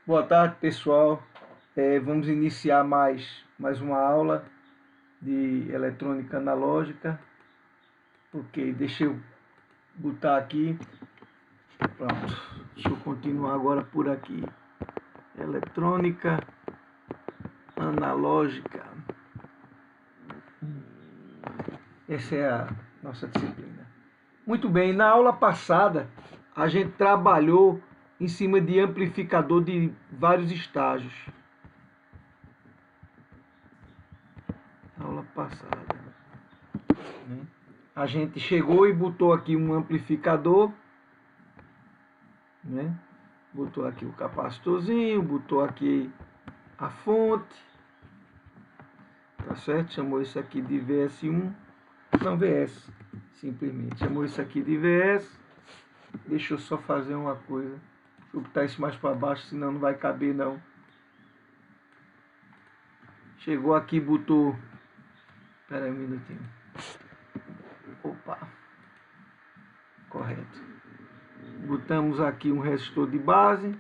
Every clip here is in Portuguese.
Boa tarde, pessoal. Vamos iniciar mais uma aula de eletrônica analógica. Ok, deixa eu botar aqui. Pronto. Deixa eu continuar agora por aqui. Eletrônica analógica. Essa é a nossa disciplina. Muito bem, na aula passada a gente trabalhou em cima de amplificador de vários estágios. Aula passada. A gente chegou e botou aqui um amplificador, né? Botou aqui o capacitorzinho, botou aqui a fonte, tá certo? Chamou isso aqui de VS1, não VS, simplesmente. Chamou isso aqui de VS. Deixa eu só fazer uma coisa. Deixa eu botar isso mais para baixo, senão não vai caber não. Chegou aqui, botou... Espera aí um minutinho. Opa. Correto. Botamos aqui um resistor de base.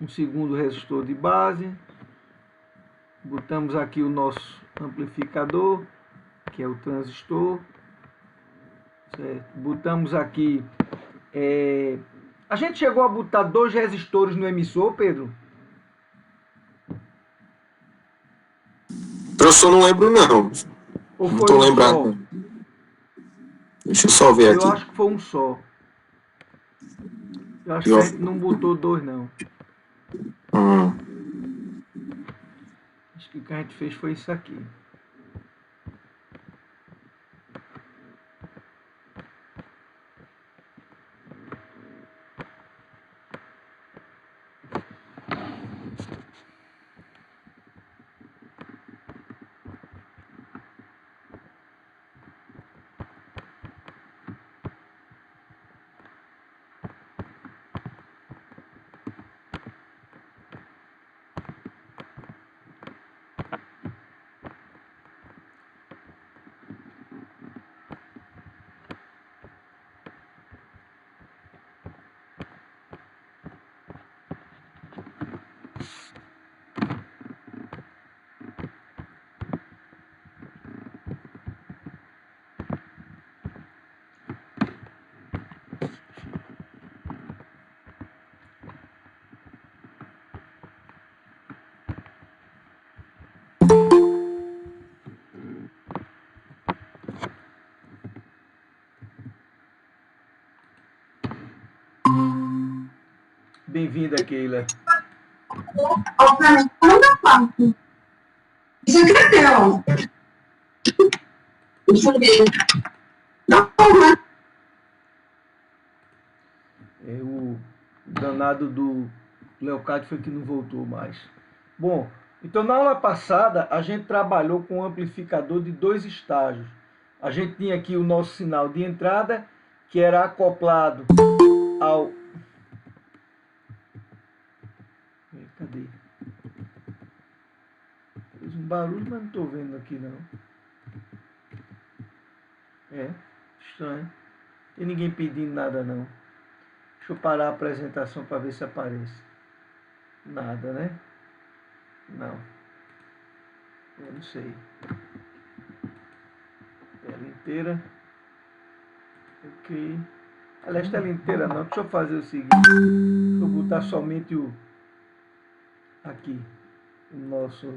Um segundo resistor de base. Botamos aqui o nosso amplificador, que é o transistor. Certo? Botamos aqui... A gente chegou a botar 2 resistores no emissor, Pedro? Professor, não lembro não. Ou não foi tô um lembrado. só? Deixa eu só ver aqui. Eu acho que foi um só. Eu acho que a gente não botou 2 não. Acho que o que a gente fez foi isso aqui. Bem-vinda, Keila. Isso aqui é teu. O danado do Leocádio foi que não voltou mais. Bom, então na aula passada a gente trabalhou com um amplificador de 2 estágios. A gente tinha aqui o nosso sinal de entrada, que era acoplado ao... Cadê? Fez um barulho, mas não estou vendo aqui não. Estranho. Tem ninguém pedindo nada não. Deixa eu parar a apresentação para ver se aparece. Nada, né? Não. Eu não sei. Tela inteira. Ok. Aliás, tela inteira não. Deixa eu fazer o seguinte. Deixa eu botar somente o... Aqui. O nosso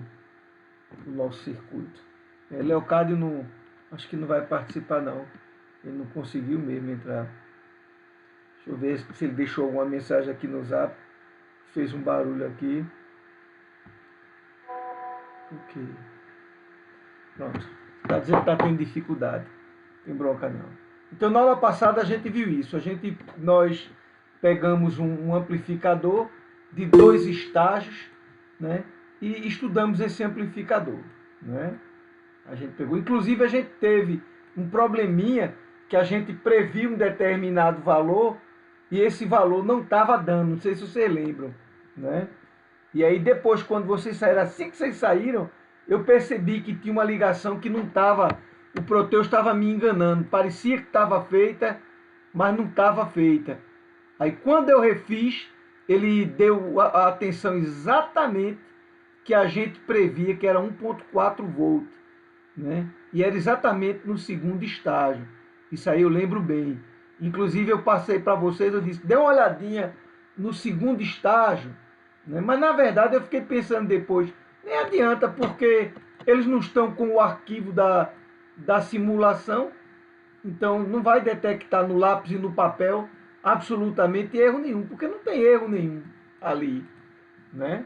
circuito. Leocádio não... Acho que não vai participar não. Ele não conseguiu mesmo entrar. Deixa eu ver se ele deixou alguma mensagem aqui no zap. Fez um barulho aqui. Ok. Pronto. Está dizendo que está tendo dificuldade. Não tem bronca não. Então na aula passada a gente viu isso. Nós pegamos um amplificador de 2 estágios, né? E estudamos esse amplificador, né? A gente pegou. Inclusive a gente teve um probleminha que a gente previu um determinado valor e esse valor não estava dando. Não sei se vocês lembram, né? E aí depois, quando vocês saíram, assim que vocês saíram, eu percebi que tinha uma ligação que não estava, o Proteus estava me enganando. Parecia que estava feita, mas não estava feita. Aí quando eu refiz, ele deu a atenção exatamente que a gente previa, que era 1,4 volt, né? E era exatamente no segundo estágio. Isso aí eu lembro bem. Inclusive eu passei para vocês, eu disse, dê uma olhadinha no segundo estágio, né? Mas na verdade eu fiquei pensando depois, nem adianta, porque eles não estão com o arquivo da simulação, então não vai detectar no lápis e no papel absolutamente erro nenhum, porque não tem erro nenhum ali, né?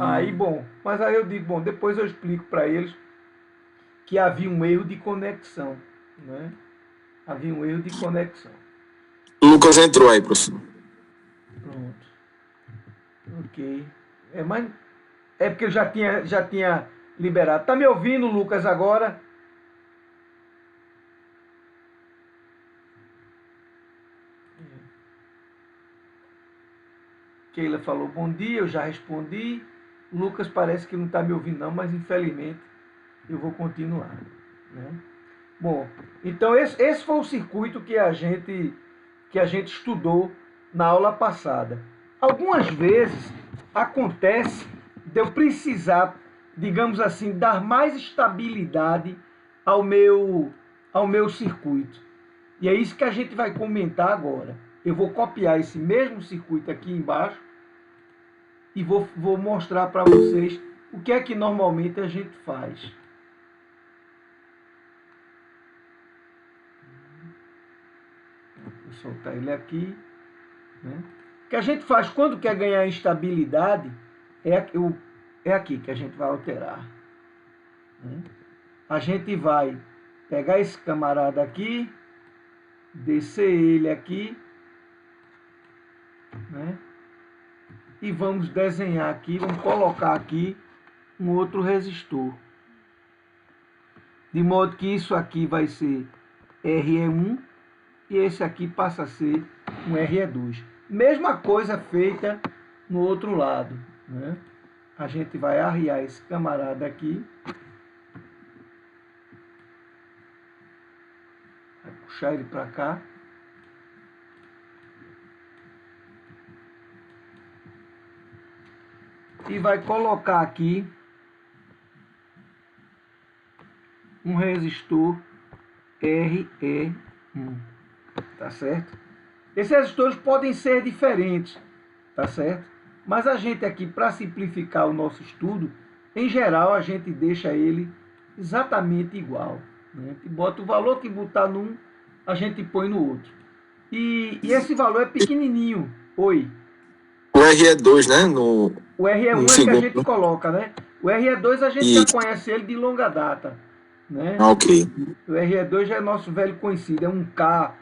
Aí, bom, mas aí eu digo, bom, depois eu explico para eles que havia um erro de conexão, né? Havia um erro de conexão. O Lucas entrou aí, professor. Pronto. Ok. Mas é porque eu já tinha liberado. Tá me ouvindo, Lucas, agora? Keila falou bom dia, eu já respondi. Lucas parece que não está me ouvindo não, mas infelizmente eu vou continuar, né? Bom, então esse foi o circuito que a gente estudou na aula passada. Algumas vezes acontece de eu precisar, digamos assim, dar mais estabilidade ao meu circuito. E é isso que a gente vai comentar agora. Eu vou copiar esse mesmo circuito aqui embaixo e vou mostrar para vocês o que é que normalmente a gente faz. Vou soltar ele aqui, né? O que a gente faz quando quer ganhar estabilidade é aqui que a gente vai alterar, né? A gente vai pegar esse camarada aqui, descer ele aqui, né? E vamos desenhar aqui, vamos colocar aqui um outro resistor. De modo que isso aqui vai ser RE1 e esse aqui passa a ser um RE2. Mesma coisa feita no outro lado, né? A gente vai arriar esse camarada aqui. Vai puxar ele para cá. E vai colocar aqui um resistor RE1, tá certo? Esses resistores podem ser diferentes, tá certo? Mas a gente aqui, para simplificar o nosso estudo, em geral a gente deixa ele exatamente igual, né? E bota o valor que botar num, a gente põe no outro. E esse valor é pequenininho. Oi. O RE2, né? O RE1 é que a gente coloca, né? O RE2 a gente já conhece ele de longa data, né? Ok. O RE2 já é nosso velho conhecido, é um K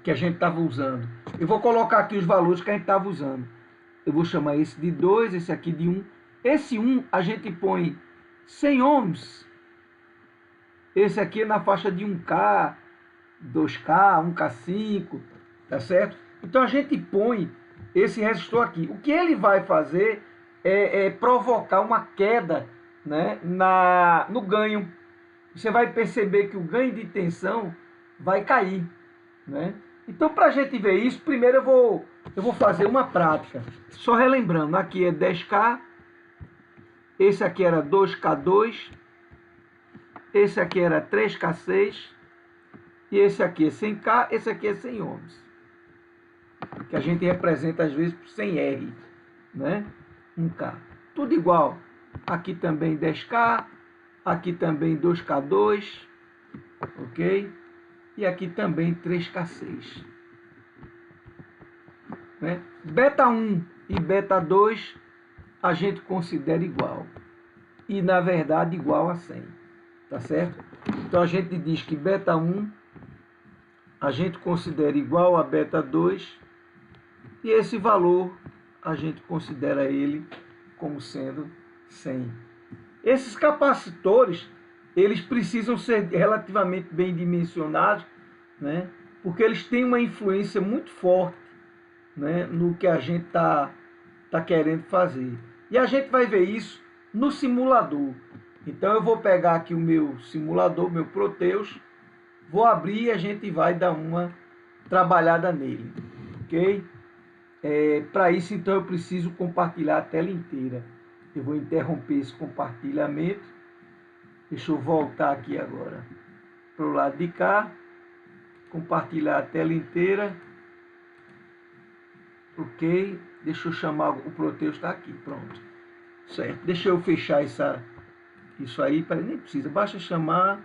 que a gente estava usando. Eu vou colocar aqui os valores que a gente estava usando. Eu vou chamar esse de 2, esse aqui de 1. Esse 1 a gente põe 100 ohms. Esse aqui é na faixa de 1K, 2K, 1K5, tá certo? Então a gente põe esse resistor aqui. O que ele vai fazer é provocar uma queda, né, no ganho. Você vai perceber que o ganho de tensão vai cair, né? Então, para a gente ver isso, primeiro eu vou fazer uma prática. Só relembrando, aqui é 10K, esse aqui era 2K2, esse aqui era 3K6, e esse aqui é 100K, esse aqui é 100 ohms. Que a gente representa às vezes por 100R, né? 1K. Tudo igual. Aqui também 10K, aqui também 2K2, ok? E aqui também 3K6. Né? Beta 1 e beta 2 a gente considera igual. E na verdade igual a 100. Tá certo? Então a gente diz que beta 1 a gente considera igual a beta 2 e esse valor a gente considera ele como sendo 100. Esses capacitores, eles precisam ser relativamente bem dimensionados, né? Porque eles têm uma influência muito forte, né, no que a gente tá querendo fazer. E a gente vai ver isso no simulador. Então eu vou pegar aqui o meu simulador, meu Proteus, vou abrir e a gente vai dar uma trabalhada nele, ok? Para isso, então, eu preciso compartilhar a tela inteira. Eu vou interromper esse compartilhamento. Deixa eu voltar aqui agora para o lado de cá. Compartilhar a tela inteira. Ok. Deixa eu chamar, o Proteus está aqui, pronto. Certo. Deixa eu fechar isso aí, nem precisa. Basta chamar.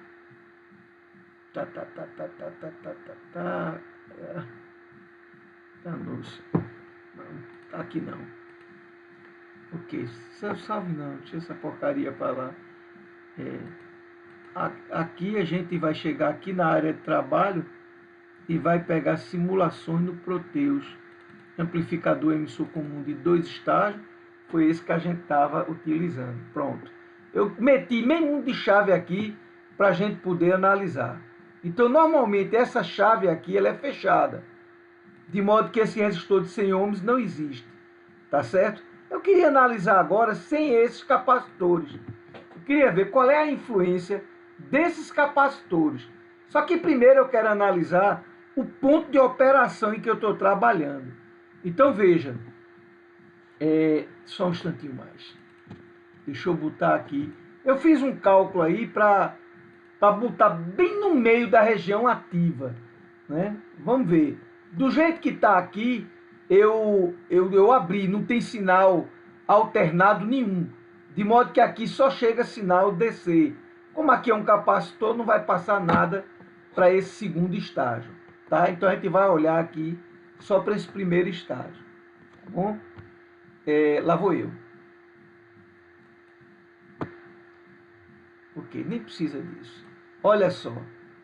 Danou-se. Não, tá aqui não. Ok, salve não, deixa essa porcaria para lá. Aqui a gente vai chegar aqui na área de trabalho e vai pegar simulações no Proteus. Amplificador emissor comum de 2 estágios, foi esse que a gente estava utilizando. Pronto. Eu meti meio de chave aqui para a gente poder analisar. Então, normalmente, essa chave aqui ela é fechada, de modo que esse resistor de 100 ohms não existe. Tá certo? Eu queria analisar agora sem esses capacitores. Eu queria ver qual é a influência desses capacitores. Só que primeiro eu quero analisar o ponto de operação em que eu estou trabalhando. Então veja, só um instantinho mais. Deixa eu botar aqui. Eu fiz um cálculo aí para botar bem no meio da região ativa, né? Vamos ver. Do jeito que está aqui, eu abri, não tem sinal alternado nenhum. De modo que aqui só chega sinal DC. Como aqui é um capacitor, não vai passar nada para esse segundo estágio. Tá? Então a gente vai olhar aqui só para esse primeiro estágio. Tá bom? Lá vou eu. Ok, nem precisa disso. Olha só,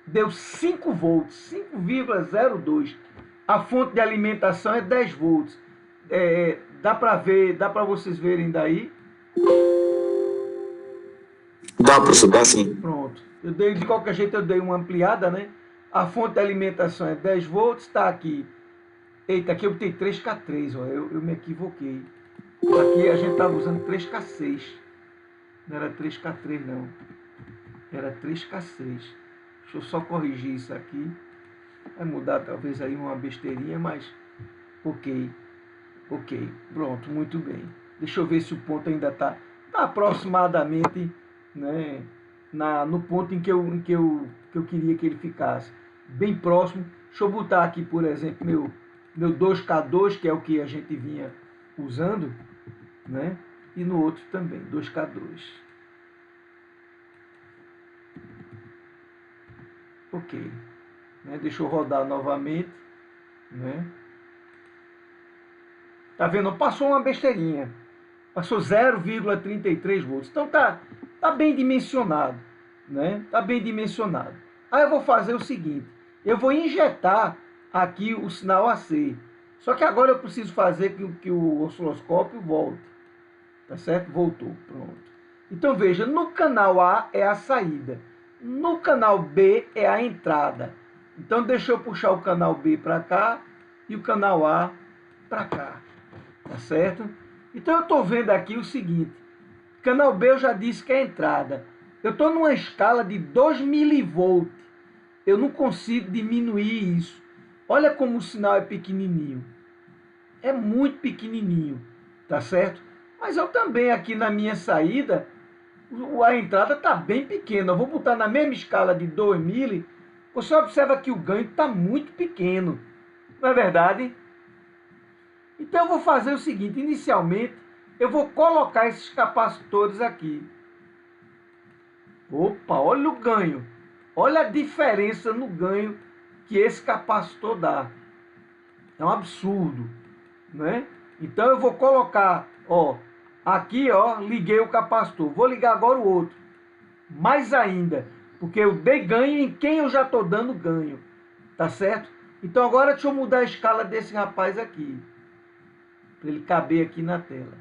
deu 5 volts, 5,02. A fonte de alimentação é 10 volts. Dá para ver, dá para vocês verem daí? Dá, professor, dá sim. Pronto. De qualquer jeito eu dei uma ampliada, né? A fonte de alimentação é 10 volts, está aqui. Eita, aqui eu botei 3K3, ó, eu me equivoquei. Aqui a gente estava usando 3K6. Não era 3K3 não. Era 3K6. Deixa eu só corrigir isso aqui. Vai mudar talvez aí uma besteirinha, mas ok. Ok, pronto, muito bem. Deixa eu ver se o ponto ainda está aproximadamente, né, no ponto em que eu queria que ele ficasse. Bem próximo. Deixa eu botar aqui, por exemplo, meu 2K2, que é o que a gente vinha usando, né? E no outro também, 2K2. Ok. Né? Deixa eu rodar novamente. Né? Tá vendo? Passou uma besteirinha. Passou 0,33 volts. Então tá bem dimensionado. Né? Tá bem dimensionado. Aí eu vou fazer o seguinte. Eu vou injetar aqui o sinal AC. Só que agora eu preciso fazer que o osciloscópio volte. Tá certo? Voltou. Pronto. Então veja, no canal A é a saída. No canal B é a entrada. Então deixa eu puxar o canal B para cá e o canal A para cá. Tá certo? Então eu estou vendo aqui o seguinte. Canal B eu já disse que é a entrada. Eu estou numa escala de 2 milivolts. Eu não consigo diminuir isso. Olha como o sinal é pequenininho. É muito pequenininho. Tá certo? Mas eu também aqui na minha saída, a entrada está bem pequena. Eu vou botar na mesma escala de 2 mili. Você observa que o ganho está muito pequeno. Não é verdade? Então eu vou fazer o seguinte. Inicialmente, eu vou colocar esses capacitores aqui. Opa, olha o ganho. Olha a diferença no ganho que esse capacitor dá. É um absurdo, né? Então eu vou colocar, ó, aqui, ó, liguei o capacitor. Vou ligar agora o outro. Mais ainda, porque eu dei ganho em quem eu já estou dando ganho. Tá certo? Então agora deixa eu mudar a escala desse rapaz aqui. Para ele caber aqui na tela.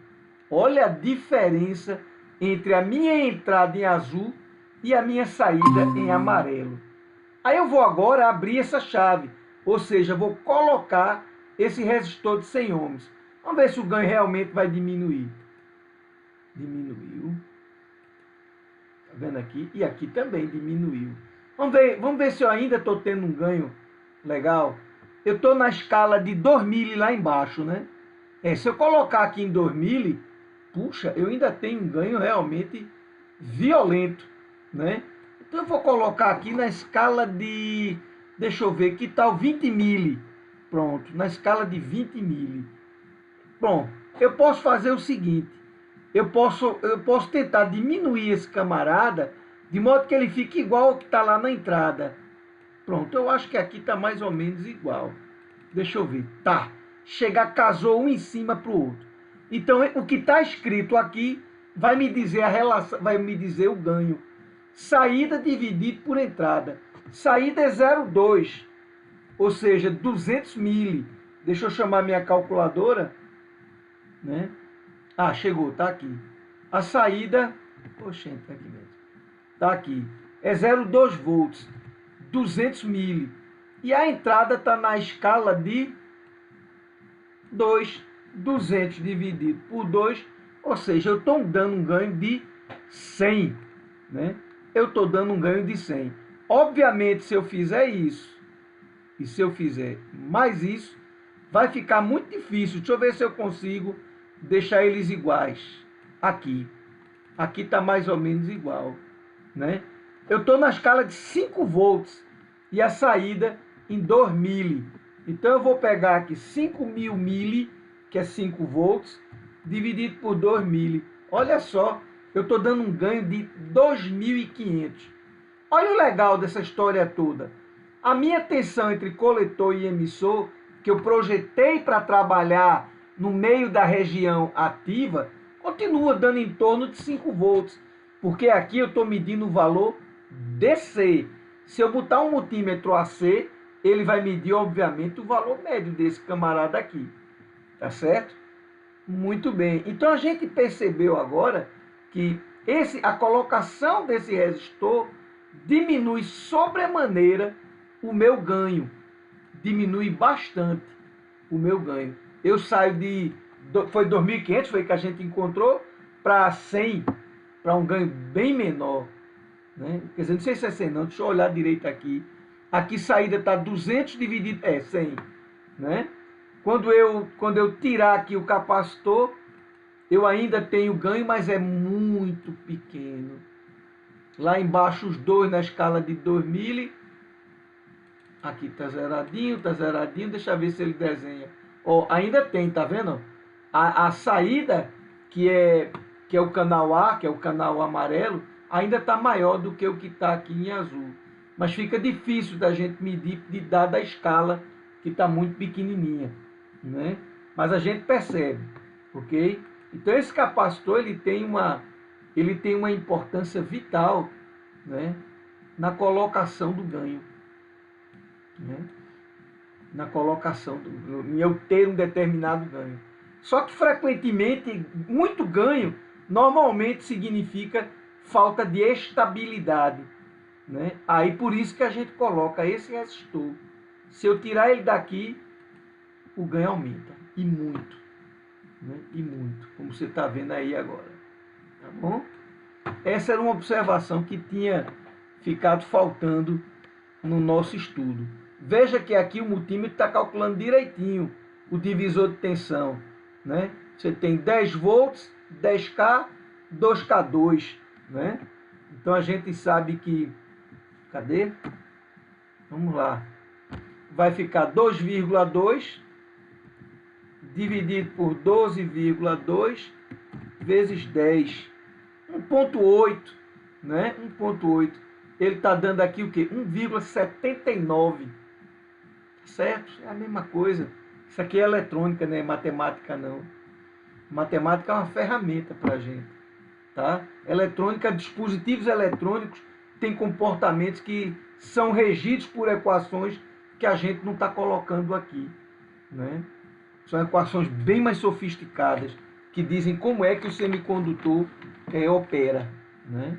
Olha a diferença entre a minha entrada em azul e a minha saída em amarelo. Aí eu vou agora abrir essa chave. Ou seja, vou colocar esse resistor de 100 ohms. Vamos ver se o ganho realmente vai diminuir. Diminuiu. Tá vendo aqui? E aqui também diminuiu. Vamos ver se eu ainda estou tendo um ganho legal. Eu estou na escala de 2 mili lá embaixo, né? Se eu colocar aqui em 2000, puxa, eu ainda tenho um ganho realmente violento, né? Então eu vou colocar aqui na escala de, deixa eu ver, que tal 20 mil? Pronto, na escala de 20 mil. Bom, eu posso fazer o seguinte, eu posso tentar diminuir esse camarada de modo que ele fique igual ao que está lá na entrada. Pronto, eu acho que aqui está mais ou menos igual. Deixa eu ver. Tá. Chegar, casou um em cima para o outro. Então, o que está escrito aqui vai me dizer a relação, vai me dizer o ganho. Saída dividido por entrada. Saída é 0,2, ou seja, 200 mil. Deixa eu chamar minha calculadora, né? Ah, chegou, tá aqui. A saída, oxe, tá aqui mesmo. Tá aqui. É 0,2 volts, 200 mil. E a entrada está na escala de 2, 200 dividido por 2, ou seja, eu estou dando um ganho de 100, né? Eu estou dando um ganho de 100. Obviamente, se eu fizer isso, e se eu fizer mais isso, vai ficar muito difícil. Deixa eu ver se eu consigo deixar eles iguais. Aqui. Aqui está mais ou menos igual, né? Eu estou na escala de 5 volts e a saída em 2 mil. Então eu vou pegar aqui 5.000 mili, que é 5 volts, dividido por 2 mili. Olha só, eu estou dando um ganho de 2.500. Olha o legal dessa história toda. A minha tensão entre coletor e emissor, que eu projetei para trabalhar no meio da região ativa, continua dando em torno de 5 volts. Porque aqui eu estou medindo o valor DC. Se eu botar um multímetro AC, ele vai medir, obviamente, o valor médio desse camarada aqui. Tá certo? Muito bem. Então a gente percebeu agora que a colocação desse resistor diminui sobremaneira o meu ganho. Diminui bastante o meu ganho. Eu saio de... Foi 2.500, foi que a gente encontrou, para 100, para um ganho bem menor. Né? Quer dizer, não sei se é 100 não, deixa eu olhar direito aqui. Aqui saída está 200 dividido, 100, né? Quando eu tirar aqui o capacitor, eu ainda tenho ganho, mas é muito pequeno. Lá embaixo os dois na escala de 2.000. Aqui está zeradinho, deixa eu ver se ele desenha. Ó, ainda tem, tá vendo? A saída, que é o canal A, que é o canal amarelo, ainda está maior do que o que está aqui em azul. Mas fica difícil da gente medir de dada a escala, que está muito pequenininha, né? Mas a gente percebe, ok? Então esse capacitor ele tem uma importância vital, né, na colocação do ganho, né? Na colocação em eu ter um determinado ganho. Só que frequentemente muito ganho normalmente significa falta de estabilidade. Né? Aí por isso que a gente coloca esse resistor. Se eu tirar ele daqui, o ganho aumenta. E muito. Né? E muito. Como você está vendo aí agora. Tá bom? Essa era uma observação que tinha ficado faltando no nosso estudo. Veja que aqui o multímetro está calculando direitinho o divisor de tensão. Né? Você tem 10 volts, 10K, 2K2. Né? Então a gente sabe que... Cadê? Vamos lá. Vai ficar 2,2 dividido por 12,2 vezes 10. 1,8, né? 1,8. Ele está dando aqui o quê? 1,79. Certo? É a mesma coisa. Isso aqui é eletrônica, não é matemática, não. Matemática é uma ferramenta para a gente. Tá? Eletrônica, dispositivos eletrônicos têm comportamentos que são regidos por equações que a gente não está colocando aqui. Né? São equações bem mais sofisticadas, que dizem como é que o semicondutor opera. Né?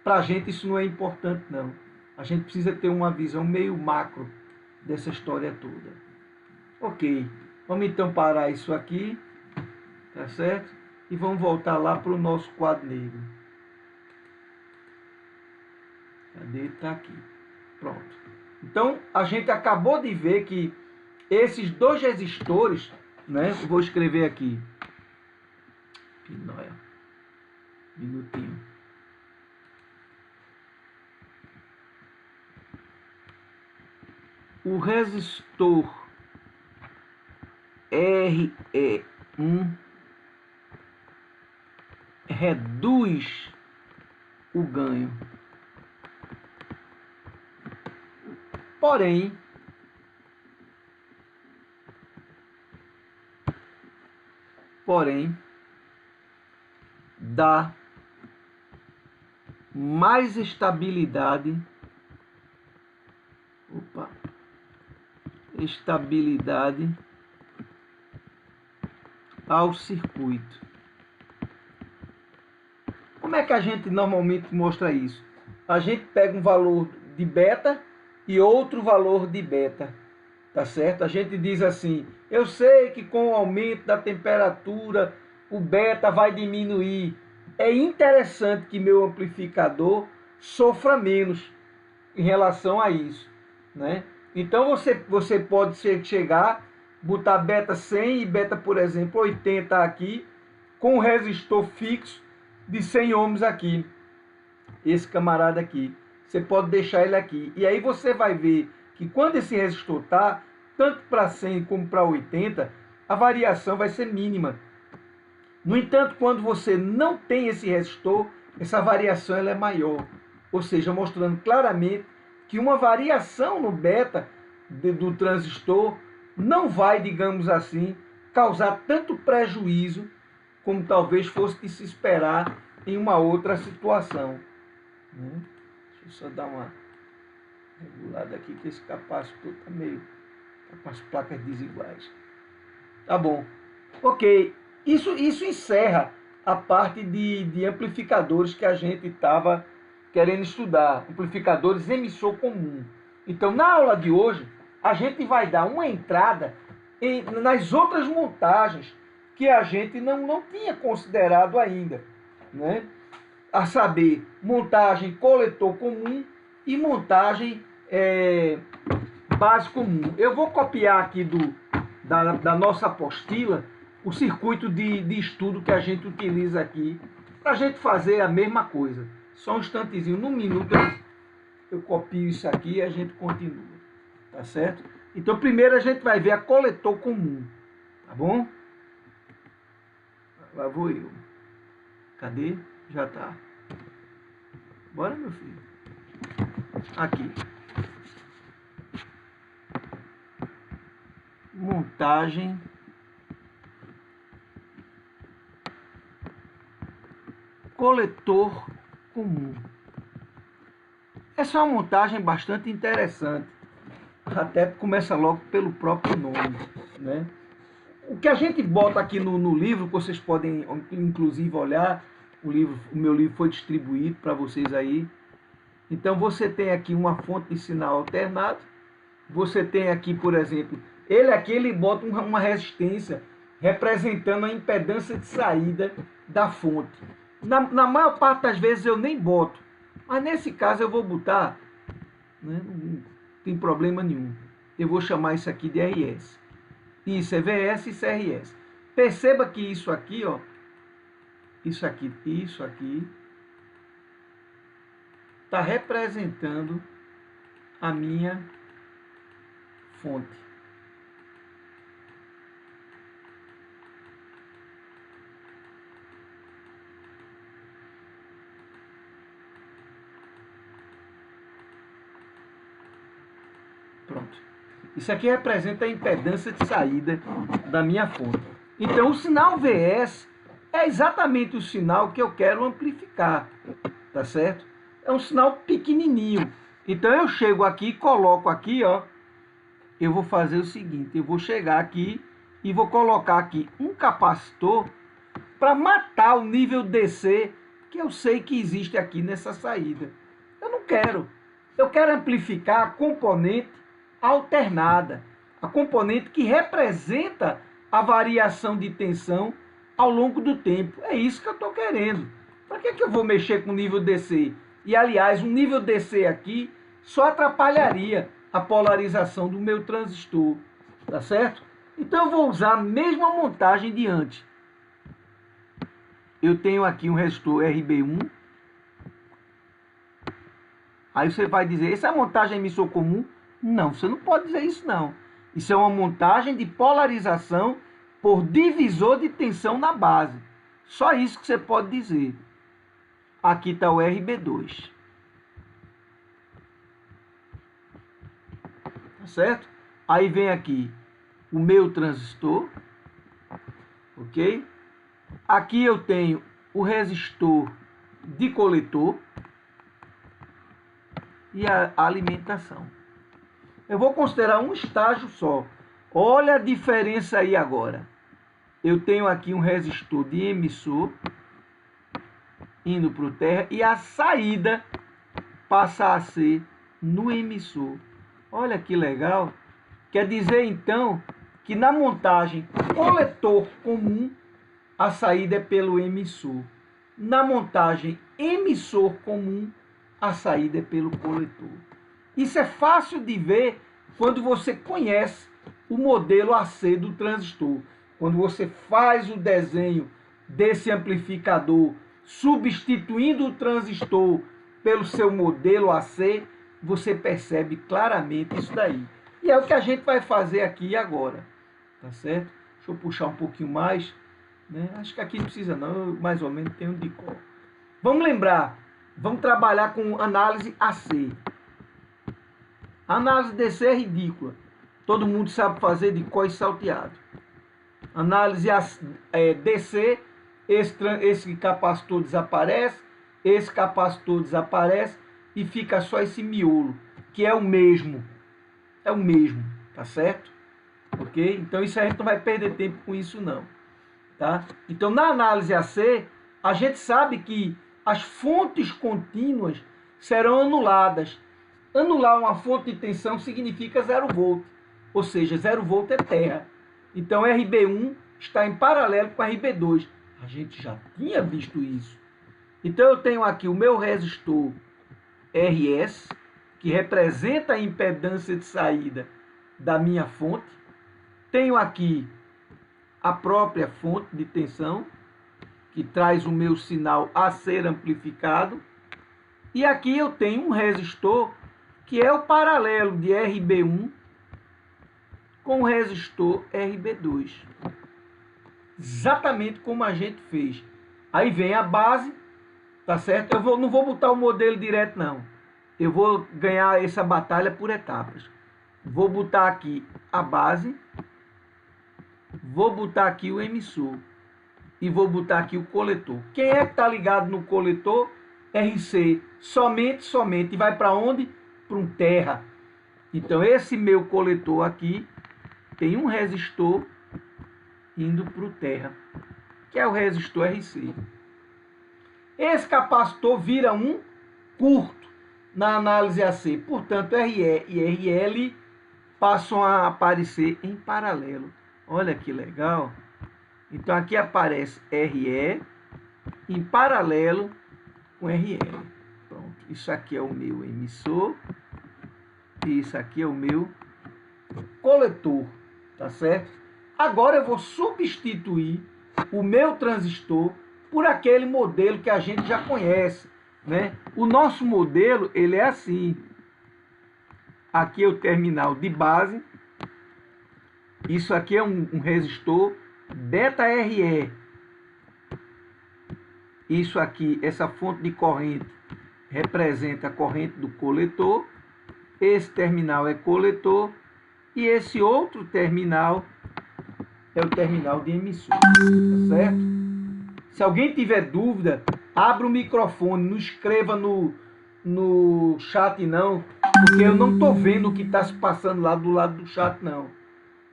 Para a gente isso não é importante, não. A gente precisa ter uma visão meio macro dessa história toda. Ok, vamos então parar isso aqui, tá certo? E vamos voltar lá para o nosso quadro negro. Cadê? Está aqui. Pronto. Então, a gente acabou de ver que esses dois resistores né? Vou escrever aqui. Pinóia. Minutinho. O resistor RE1 reduz o ganho. Porém, dá mais estabilidade. Estabilidade ao circuito. Como é que a gente normalmente mostra isso? A gente pega um valor de beta e outro valor de beta, tá certo? A gente diz assim, eu sei que com o aumento da temperatura o beta vai diminuir. É interessante que meu amplificador sofra menos em relação a isso, né? Então você pode chegar, botar beta 100 e beta, por exemplo, 80 aqui, com um resistor fixo de 100 ohms aqui. Esse camarada aqui. Você pode deixar ele aqui. E aí você vai ver que quando esse resistor está, tanto para 100 como para 80, a variação vai ser mínima. No entanto, quando você não tem esse resistor, essa variação ela é maior. Ou seja, mostrando claramente que uma variação no beta do transistor não vai, digamos assim, causar tanto prejuízo como talvez fosse de se esperar em uma outra situação. Deixa eu só dar uma regulada aqui, que esse capacitor está meio com as placas desiguais. Tá bom. Ok. Isso encerra a parte de amplificadores que a gente estava querendo estudar. Amplificadores emissor comum. Então, na aula de hoje, a gente vai dar uma entrada nas outras montagens que a gente não tinha considerado ainda, né? A saber, montagem coletor comum e montagem base comum. Eu vou copiar aqui da nossa apostila o circuito de estudo que a gente utiliza aqui para a gente fazer a mesma coisa. Só um instantezinho, num minuto eu copio isso aqui e a gente continua, tá certo? Então primeiro a gente vai ver a coletor comum, tá bom? Lá vou eu. Cadê? Já tá. Bora, meu filho. Aqui. Montagem coletor comum. Essa é uma montagem bastante interessante. Até começa logo pelo próprio nome, né? O que a gente bota aqui no livro, que vocês podem inclusive olhar, o meu livro foi distribuído para vocês aí. Então você tem aqui uma fonte de sinal alternado. Você tem aqui, por exemplo, ele bota uma resistência representando a impedância de saída da fonte. Na maior parte das vezes eu nem boto, mas nesse caso eu vou botar, né? Não tem problema nenhum. Eu vou chamar isso aqui de RS. Isso é VS e isso é RS. Perceba que isso aqui, ó, isso aqui está representando a minha fonte. Pronto. Isso aqui representa a impedância de saída da minha fonte. Então o sinal VS é exatamente o sinal que eu quero amplificar, tá certo? É um sinal pequenininho. Então eu chego aqui e coloco aqui, ó. Eu vou fazer o seguinte, eu vou chegar aqui e vou colocar aqui um capacitor para matar o nível DC que eu sei que existe aqui nessa saída. Eu não quero. Eu quero amplificar a componente alternada, a componente que representa a variação de tensão ao longo do tempo. É isso que eu estou querendo. Para que eu vou mexer com o nível DC? E, aliás, um nível DC aqui só atrapalharia a polarização do meu transistor, tá certo? Então eu vou usar a mesma montagem de antes. Eu tenho aqui um resistor RB1. Aí você vai dizer, essa é a montagem emissor comum? Não, você não pode dizer isso não. Isso é uma montagem de polarização por divisor de tensão na base. Só isso que você pode dizer. Aqui está o RB2. Tá certo? Aí vem aqui o meu transistor. Ok? Aqui eu tenho o resistor de coletor e a alimentação. Eu vou considerar um estágio só. Olha a diferença aí agora. Eu tenho aqui um resistor de emissor indo para o terra e a saída passa a ser no emissor. Olha que legal. Quer dizer então que na montagem coletor comum a saída é pelo emissor. Na montagem emissor comum a saída é pelo coletor. Isso é fácil de ver quando você conhece o modelo AC do transistor. Quando você faz o desenho desse amplificador, substituindo o transistor pelo seu modelo AC, você percebe claramente isso daí. E é o que a gente vai fazer aqui agora. Tá certo? Deixa eu puxar um pouquinho mais. Né? Acho que aqui não precisa não, eu mais ou menos tenho de cor. Vamos lembrar, vamos trabalhar com análise AC. A análise DC é ridícula. Todo mundo sabe fazer de cor e salteado. Análise DC, esse capacitor desaparece, esse capacitor desaparece e fica só esse miolo, que é o mesmo. É o mesmo, tá certo? Ok? Então isso a gente não vai perder tempo com isso não. Tá? Então na análise AC, a gente sabe que as fontes contínuas serão anuladas. Anular uma fonte de tensão significa 0 volt, ou seja, 0 volt é terra. Então RB1 está em paralelo com RB2. A gente já tinha visto isso. Então eu tenho aqui o meu resistor RS, que representa a impedância de saída da minha fonte. Tenho aqui a própria fonte de tensão, que traz o meu sinal a ser amplificado. E aqui eu tenho um resistor, que é o paralelo de RB1 com o resistor RB2. Exatamente como a gente fez. Aí vem a base, tá certo? Eu não vou botar o modelo direto não. Eu vou ganhar essa batalha por etapas. Vou botar aqui a base, vou botar aqui o emissor e vou botar aqui o coletor. Quem é que está ligado no coletor? RC. Somente. E vai para onde? Para um terra. Então esse meu coletor aqui tem um resistor indo para o terra, que é o resistor RC. Esse capacitor vira um curto na análise AC. Portanto, RE e RL passam a aparecer em paralelo. Olha que legal. Então aqui aparece RE em paralelo com RL. Pronto. Isso aqui é o meu emissor e isso aqui é o meu coletor, tá certo? Agora eu vou substituir o meu transistor por aquele modelo que a gente já conhece, né? O nosso modelo, ele é assim. Aqui é o terminal de base. Isso aqui é um resistor ΔRE. Isso aqui, essa fonte de corrente, representa a corrente do coletor. Esse terminal é coletor. E esse outro terminal é o terminal de emissor. Tá certo? Se alguém tiver dúvida, abra o microfone, não escreva no chat não, porque eu não estou vendo o que está se passando lá do lado do chat não.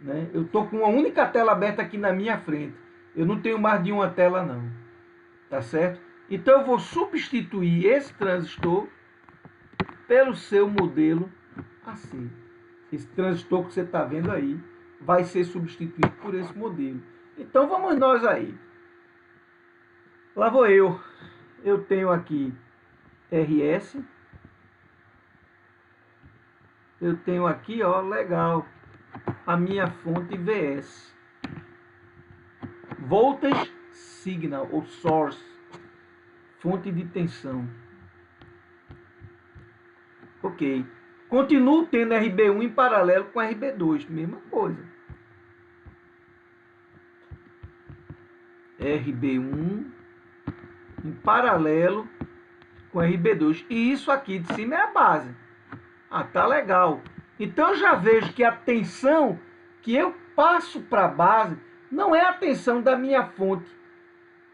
Né? Eu estou com uma única tela aberta aqui na minha frente. Eu não tenho mais de uma tela não. Tá certo? Então eu vou substituir esse transistor pelo seu modelo assim. Esse transistor que você está vendo aí vai ser substituído por esse modelo. Então vamos nós aí. Lá vou eu. Eu tenho aqui RS. Eu tenho aqui, ó, legal. a minha fonte VS. Voltage Signal ou Source, fonte de tensão. Ok. Continuo tendo RB1 em paralelo com RB2, mesma coisa. RB1 em paralelo com RB2. E isso aqui de cima é a base. Ah, tá legal. Então eu já vejo que a tensão que eu passo para a base não é a tensão da minha fonte.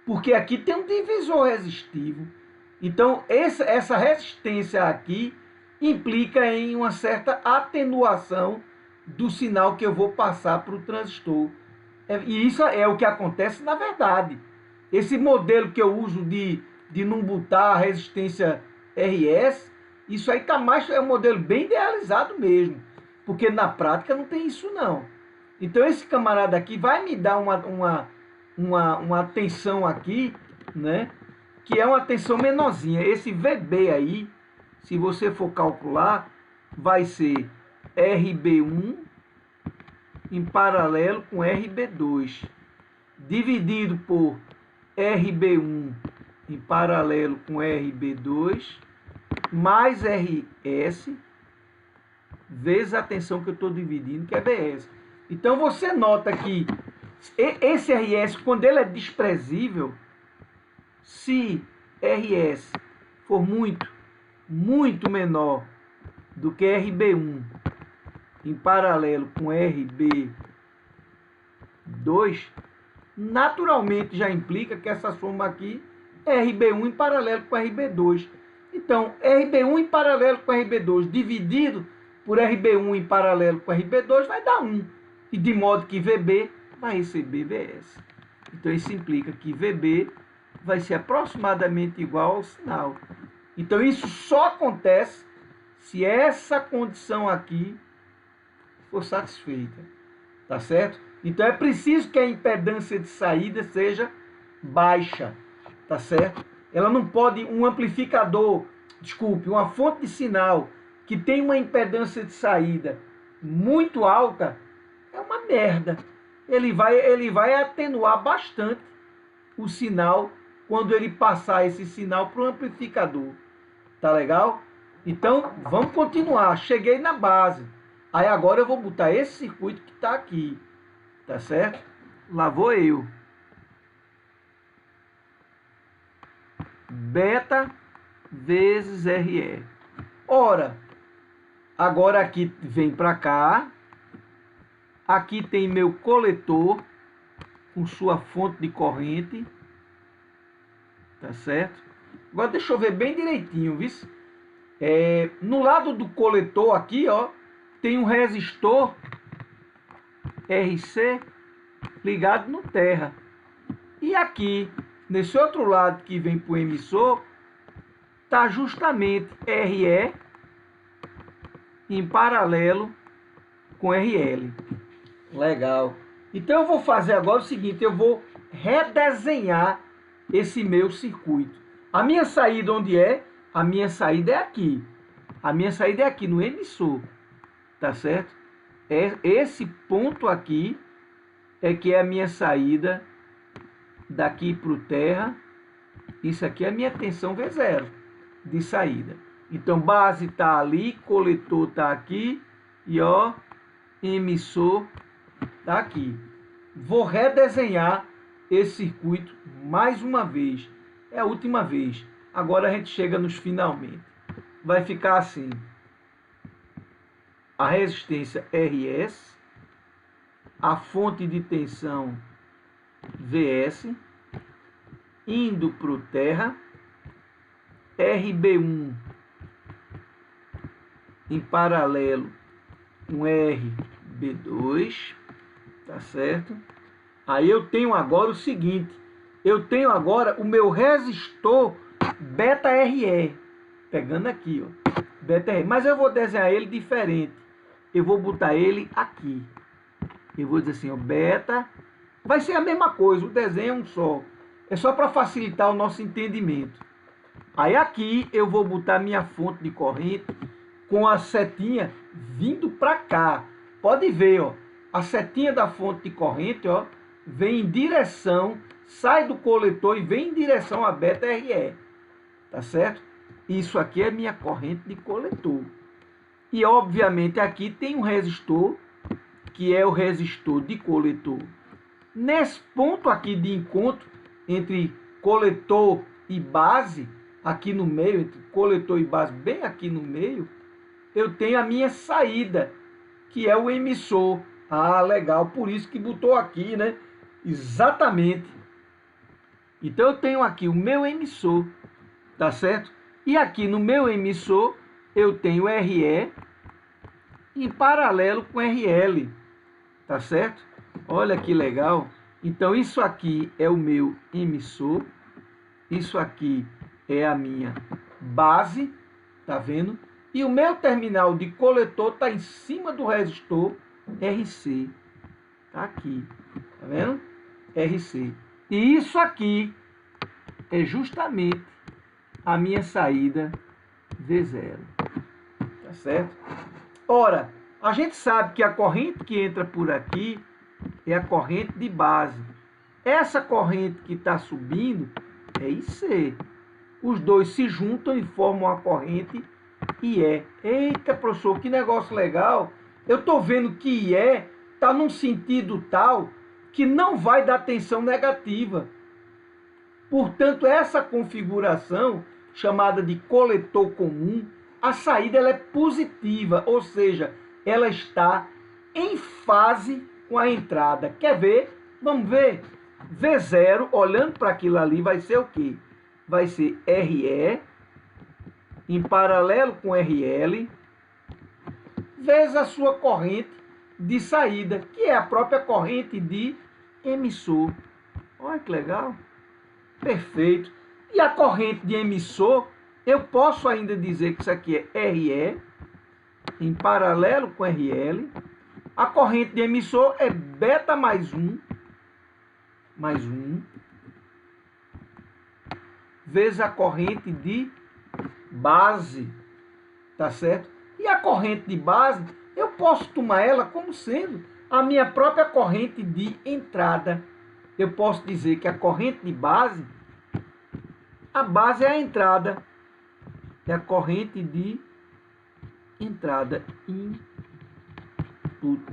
Porque aqui tem um divisor resistivo. Então essa resistência aqui implica em uma certa atenuação do sinal que eu vou passar para o transistor. E isso é o que acontece na verdade. Esse modelo que eu uso de não botar a resistência RS, isso aí tá mais, é um modelo bem idealizado mesmo. Porque na prática não tem isso não. Então esse camarada aqui vai me dar uma tensão aqui, né? Que é uma tensão menorzinha. Esse VB aí, se você for calcular, vai ser RB1 em paralelo com RB2, dividido por RB1 em paralelo com RB2, mais RS, vezes a tensão que eu estou dividindo, que é VS. Então você nota que esse RS, quando ele é desprezível, se RS for muito menor do que RB1 em paralelo com RB2, naturalmente já implica que essa soma aqui é RB1 em paralelo com RB2. Então, RB1 em paralelo com RB2 dividido por RB1 em paralelo com RB2 vai dar 1. E de modo que VB vai receber VS. Então, isso implica que VB vai ser aproximadamente igual ao sinal. Então, isso só acontece se essa condição aqui for satisfeita. Tá certo? Então, é preciso que a impedância de saída seja baixa. Tá certo? Ela não pode, um amplificador, uma fonte de sinal que tem uma impedância de saída muito alta, é uma merda. Ele vai atenuar bastante o sinal quando ele passar esse sinal para o amplificador. Tá legal? Então, vamos continuar. Cheguei na base. Aí agora eu vou botar esse circuito que está aqui. Tá certo? Lá vou eu. Beta vezes RE. Ora, agora aqui vem para cá. Aqui tem meu coletor com sua fonte de corrente. Tá certo? Agora deixa eu ver bem direitinho, viu? No lado do coletor aqui, ó, tem um resistor RC ligado no terra. E aqui, nesse outro lado que vem para o emissor, tá justamente RE em paralelo com RL. Legal. Então eu vou fazer agora o seguinte, eu vou redesenhar esse meu circuito. A minha saída onde é? A minha saída é aqui. A minha saída é aqui no emissor. Tá certo? Esse ponto aqui é que é a minha saída daqui para o terra. Isso aqui é a minha tensão V0 de saída. Então base está ali, coletor está aqui e ó, emissor está aqui. Vou redesenhar esse circuito mais uma vez. É a última vez. Agora a gente chega nos finalmente. Vai ficar assim. A resistência RS, a fonte de tensão VS, indo para o terra, RB1 em paralelo com RB2, tá certo? Aí eu tenho agora o seguinte, eu tenho agora o meu resistor beta RE, pegando aqui, ó, beta RE, mas eu vou desenhar ele diferente. Eu vou botar ele aqui. Eu vou dizer assim, ó, beta, vai ser a mesma coisa, o desenho é um só. É só para facilitar o nosso entendimento. Aí aqui eu vou botar minha fonte de corrente com a setinha vindo para cá. Pode ver, ó. a setinha da fonte de corrente, ó, vem em direção, sai do coletor e vem em direção a beta RE. Tá certo? Isso aqui é minha corrente de coletor. E, obviamente, aqui tem um resistor, que é o resistor de coletor. Nesse ponto aqui de encontro entre coletor e base, aqui no meio, entre coletor e base, bem aqui no meio, eu tenho a minha saída, que é o emissor. Ah, legal, por isso que botou aqui, né? Exatamente. Então eu tenho aqui o meu emissor, tá certo? E aqui no meu emissor eu tenho RE em paralelo com RL, tá certo? Olha que legal. Então isso aqui é o meu emissor, isso aqui é a minha base, tá vendo? E o meu terminal de coletor está em cima do resistor RC, tá aqui, tá vendo? RC. E isso aqui é justamente a minha saída V0, tá certo? Ora, a gente sabe que a corrente que entra por aqui é a corrente de base. Essa corrente que está subindo é IC. Os dois se juntam e formam a corrente IE. Eita, professor, que negócio legal. Eu estou vendo que IE está num sentido tal que não vai dar tensão negativa. Portanto, essa configuração, chamada de coletor comum, a saída ela é positiva, ou seja, ela está em fase com a entrada. Quer ver? Vamos ver. V0, olhando para aquilo ali, vai ser o quê? Vai ser RE em paralelo com RL, vezes a sua corrente de saída, que é a própria corrente de emissor. Olha que legal. Perfeito. E a corrente de emissor, eu posso ainda dizer que isso aqui é RE em paralelo com RL. A corrente de emissor é beta mais 1, vezes a corrente de base, tá certo? E a corrente de base, eu posso tomar ela como sendo a minha própria corrente de entrada. Eu posso dizer que a corrente de base, a base é a entrada, é a corrente de entrada, input,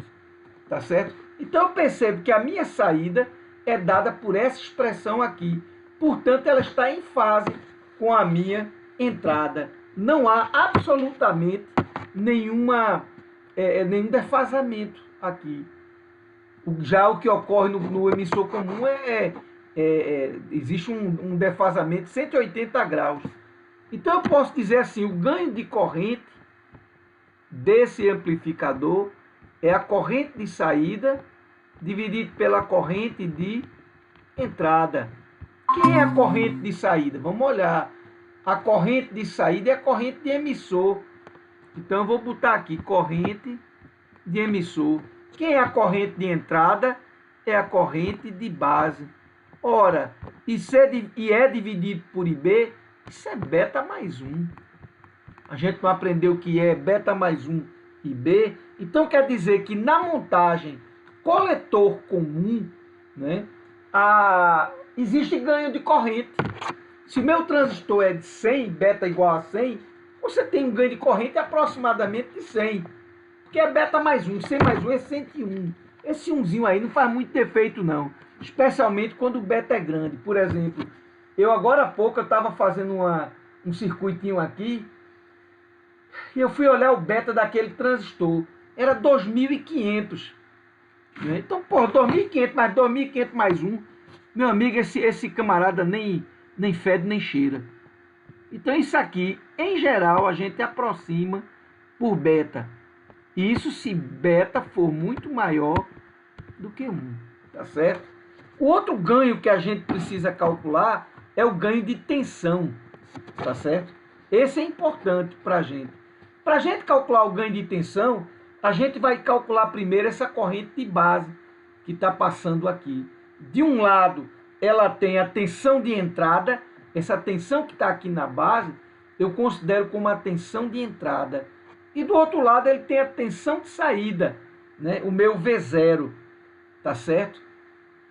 tá certo? Então eu percebo que a minha saída é dada por essa expressão aqui. Portanto, ela está em fase com a minha entrada. Não há absolutamente nenhum defasamento aqui. Já o que ocorre no emissor comum existe um defasamento de 180 graus. Então eu posso dizer assim, o ganho de corrente desse amplificador é a corrente de saída dividido pela corrente de entrada. Quem é a corrente de saída? Vamos olhar. A corrente de saída é a corrente de emissor. Então eu vou botar aqui corrente de emissor. Quem é a corrente de entrada? É a corrente de base. Ora, e é dividido por IB, isso é beta mais 1. A gente não aprendeu que é beta mais 1 IB. Então quer dizer que na montagem coletor comum, né, existe ganho de corrente. Se meu transistor é de 100, beta igual a 100, você tem um ganho de corrente aproximadamente de 100. Porque é beta mais 1, 100 mais 1 é 101. Esse 1zinho aí não faz muito efeito não. Especialmente quando o beta é grande. Por exemplo, eu agora há pouco estava fazendo um circuitinho aqui e eu fui olhar o beta daquele transistor. Era 2500. Né? Então, pô, 2500 mais 2500 mais 1. Meu amigo, esse camarada nem fede nem cheira. Então isso aqui, em geral, a gente aproxima por beta. Isso se beta for muito maior do que 1. Tá certo? O outro ganho que a gente precisa calcular é o ganho de tensão. Tá certo? Esse é importante para a gente. Para a gente calcular o ganho de tensão, a gente vai calcular primeiro essa corrente de base que está passando aqui. De um lado, ela tem a tensão de entrada. Essa tensão que está aqui na base, eu considero como a tensão de entrada. E do outro lado, ele tem a tensão de saída. né, o meu V0, tá certo?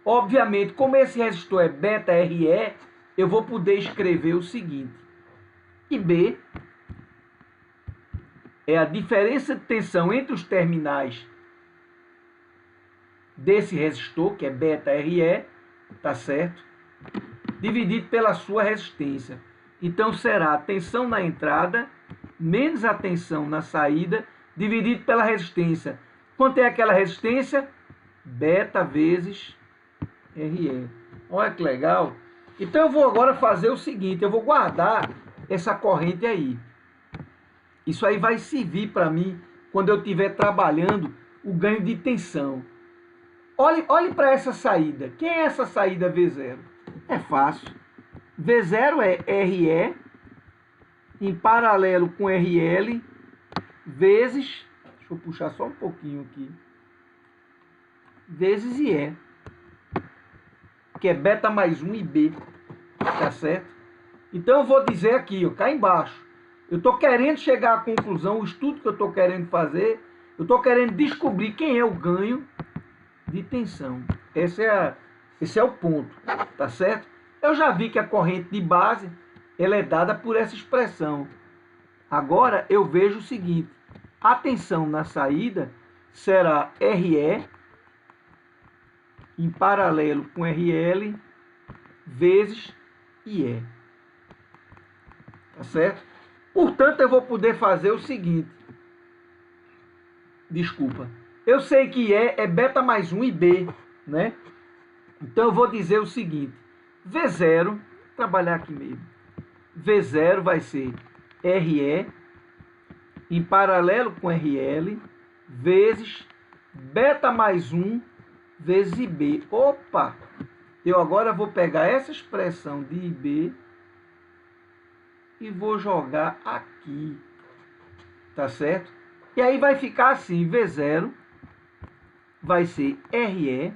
Obviamente, como esse resistor é beta RE, eu vou poder escrever o seguinte: IB é a diferença de tensão entre os terminais desse resistor, que é beta RE, tá certo? Dividido pela sua resistência. Então será a tensão na entrada menos a tensão na saída, dividido pela resistência. Quanto é aquela resistência? Beta vezes RE. Olha que legal. Então eu vou agora fazer o seguinte, eu vou guardar essa corrente aí. Isso aí vai servir para mim quando eu estiver trabalhando o ganho de tensão. Olhe para essa saída. Quem é essa saída V0? É fácil. V0 é RE em paralelo com RL vezes, deixa eu puxar só um pouquinho aqui, vezes IE, que é beta mais 1 IB, tá certo? Então eu vou dizer aqui, ó, cá embaixo, eu estou querendo chegar à conclusão, o estudo que eu estou querendo fazer, eu estou querendo descobrir quem é o ganho de tensão. Esse é o ponto, tá certo? Eu já vi que a corrente de base ela é dada por essa expressão. Agora eu vejo o seguinte: a tensão na saída será RE em paralelo com RL vezes IE. Tá certo? Portanto, eu vou poder fazer o seguinte. Desculpa. Eu sei que IE é beta mais 1 IB, né? Então eu vou dizer o seguinte: V0, vou trabalhar aqui mesmo. V0 vai ser RE em paralelo com RL vezes beta mais 1 vezes IB. Opa! Eu agora vou pegar essa expressão de IB e vou jogar aqui. Tá certo? E aí vai ficar assim: V0 vai ser RE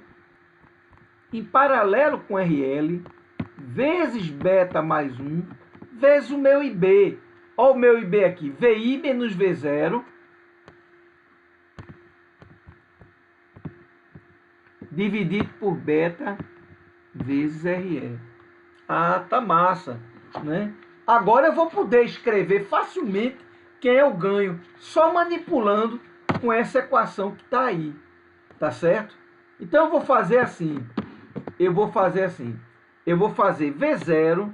em paralelo com RL vezes beta mais 1 vezes o meu IB. Olha o meu IB aqui, VI menos V0 dividido por beta vezes RE. Ah, tá massa, né? Agora eu vou poder escrever facilmente quem é o ganho, só manipulando com essa equação que está aí, tá certo? Então eu vou fazer assim, eu vou fazer V0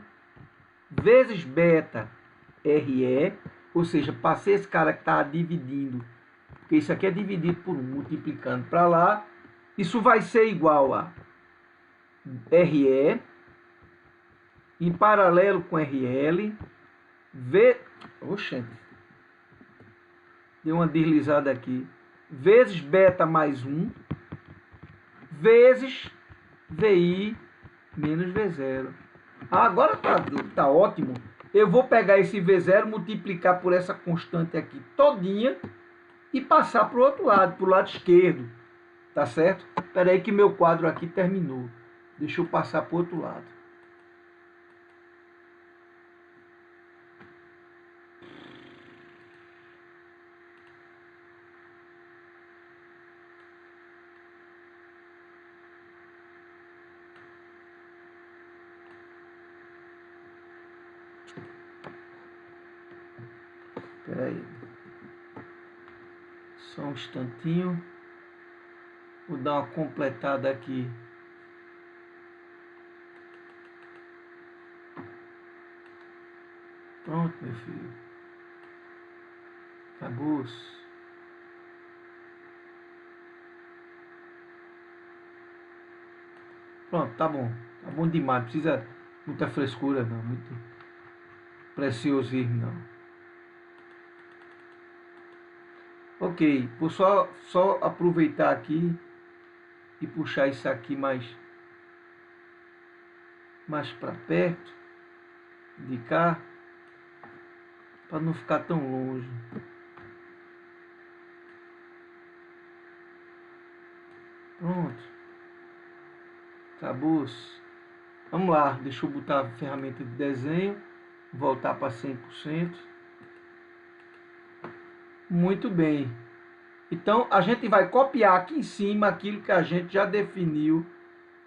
vezes beta RE, ou seja, passei esse cara que está dividindo, porque isso aqui é dividido por 1, multiplicando para lá, isso vai ser igual a RE em paralelo com RL, oxente, deu uma deslizada aqui, vezes beta mais 1, vezes VI menos V0. Agora tá ótimo. Eu vou pegar esse V0, multiplicar por essa constante aqui todinha e passar para o outro lado, para o lado esquerdo. Tá certo? Espera aí que meu quadro aqui terminou. Deixa eu passar para o outro lado. Espera aí. Só um instantinho. Vou dar uma completada aqui. Pronto, meu filho. Acabou-se. Pronto, tá bom. Tá bom demais. Não precisa muita frescura, não. Muito preciosismo, não. Ok. Vou só aproveitar aqui e puxar isso aqui mais para perto de cá, para não ficar tão longe. Pronto. Acabou-se. Vamos lá, deixa eu botar a ferramenta de desenho, voltar para 100%. Muito bem. Então, a gente vai copiar aqui em cima aquilo que a gente já definiu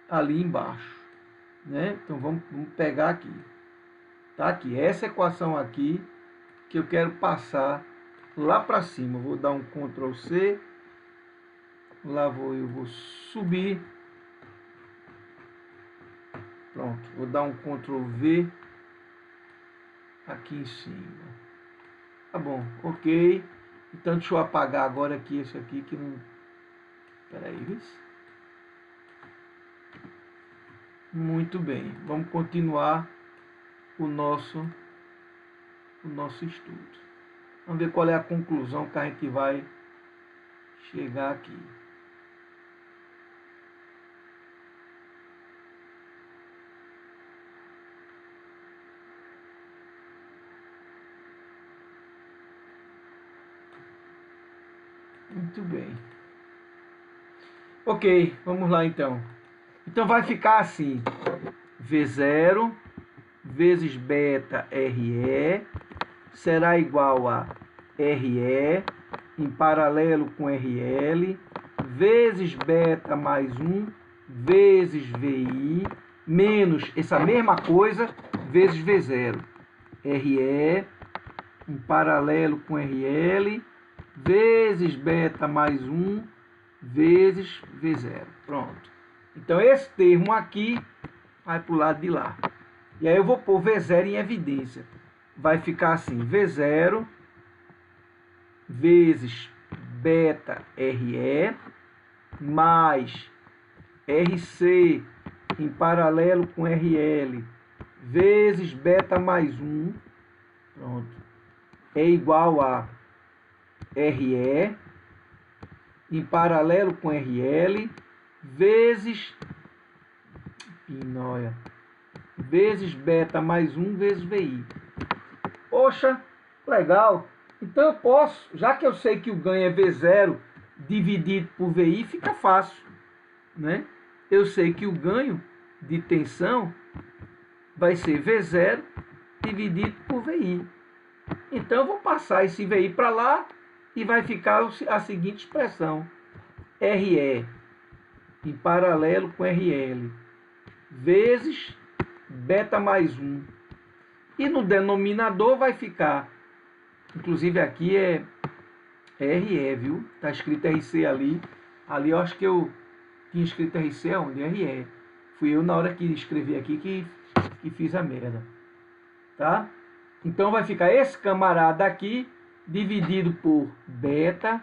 ali embaixo, né? Então, vamos pegar aqui. Tá aqui, essa equação aqui que eu quero passar lá para cima. Vou dar um Ctrl C. Lá eu vou subir. Pronto, vou dar um Ctrl V aqui em cima. Tá bom, ok. Então deixa eu apagar agora aqui esse aqui que não... Peraí, muito bem, vamos continuar o nosso estudo. Vamos ver qual é a conclusão que a gente vai chegar aqui. Muito bem. Ok, vamos lá então. Então vai ficar assim. V0 vezes beta RE será igual a RE em paralelo com RL vezes beta mais 1 vezes VI menos essa mesma coisa vezes V0. RE em paralelo com RL vezes beta mais 1 vezes V0. Pronto. Então esse termo aqui vai para o lado de lá. E aí eu vou pôr V0 em evidência. Vai ficar assim, V0 vezes beta RE mais RC em paralelo com RL vezes beta mais 1, pronto, é igual a RE em paralelo com RL vezes vezes beta mais 1 vezes VI. Poxa, legal. Então eu posso, já que eu sei que o ganho é V0 dividido por VI, fica fácil, né? Eu sei que o ganho de tensão vai ser V0 dividido por VI. Então eu vou passar esse VI para lá e vai ficar a seguinte expressão. RE em paralelo com RL vezes beta mais 1. E no denominador vai ficar, inclusive aqui é RE, viu? Está escrito RC ali. Ali eu acho que eu tinha escrito RC onde? RE. Fui eu na hora que escrevi aqui que fiz a merda. Tá? Então vai ficar esse camarada aqui dividido por beta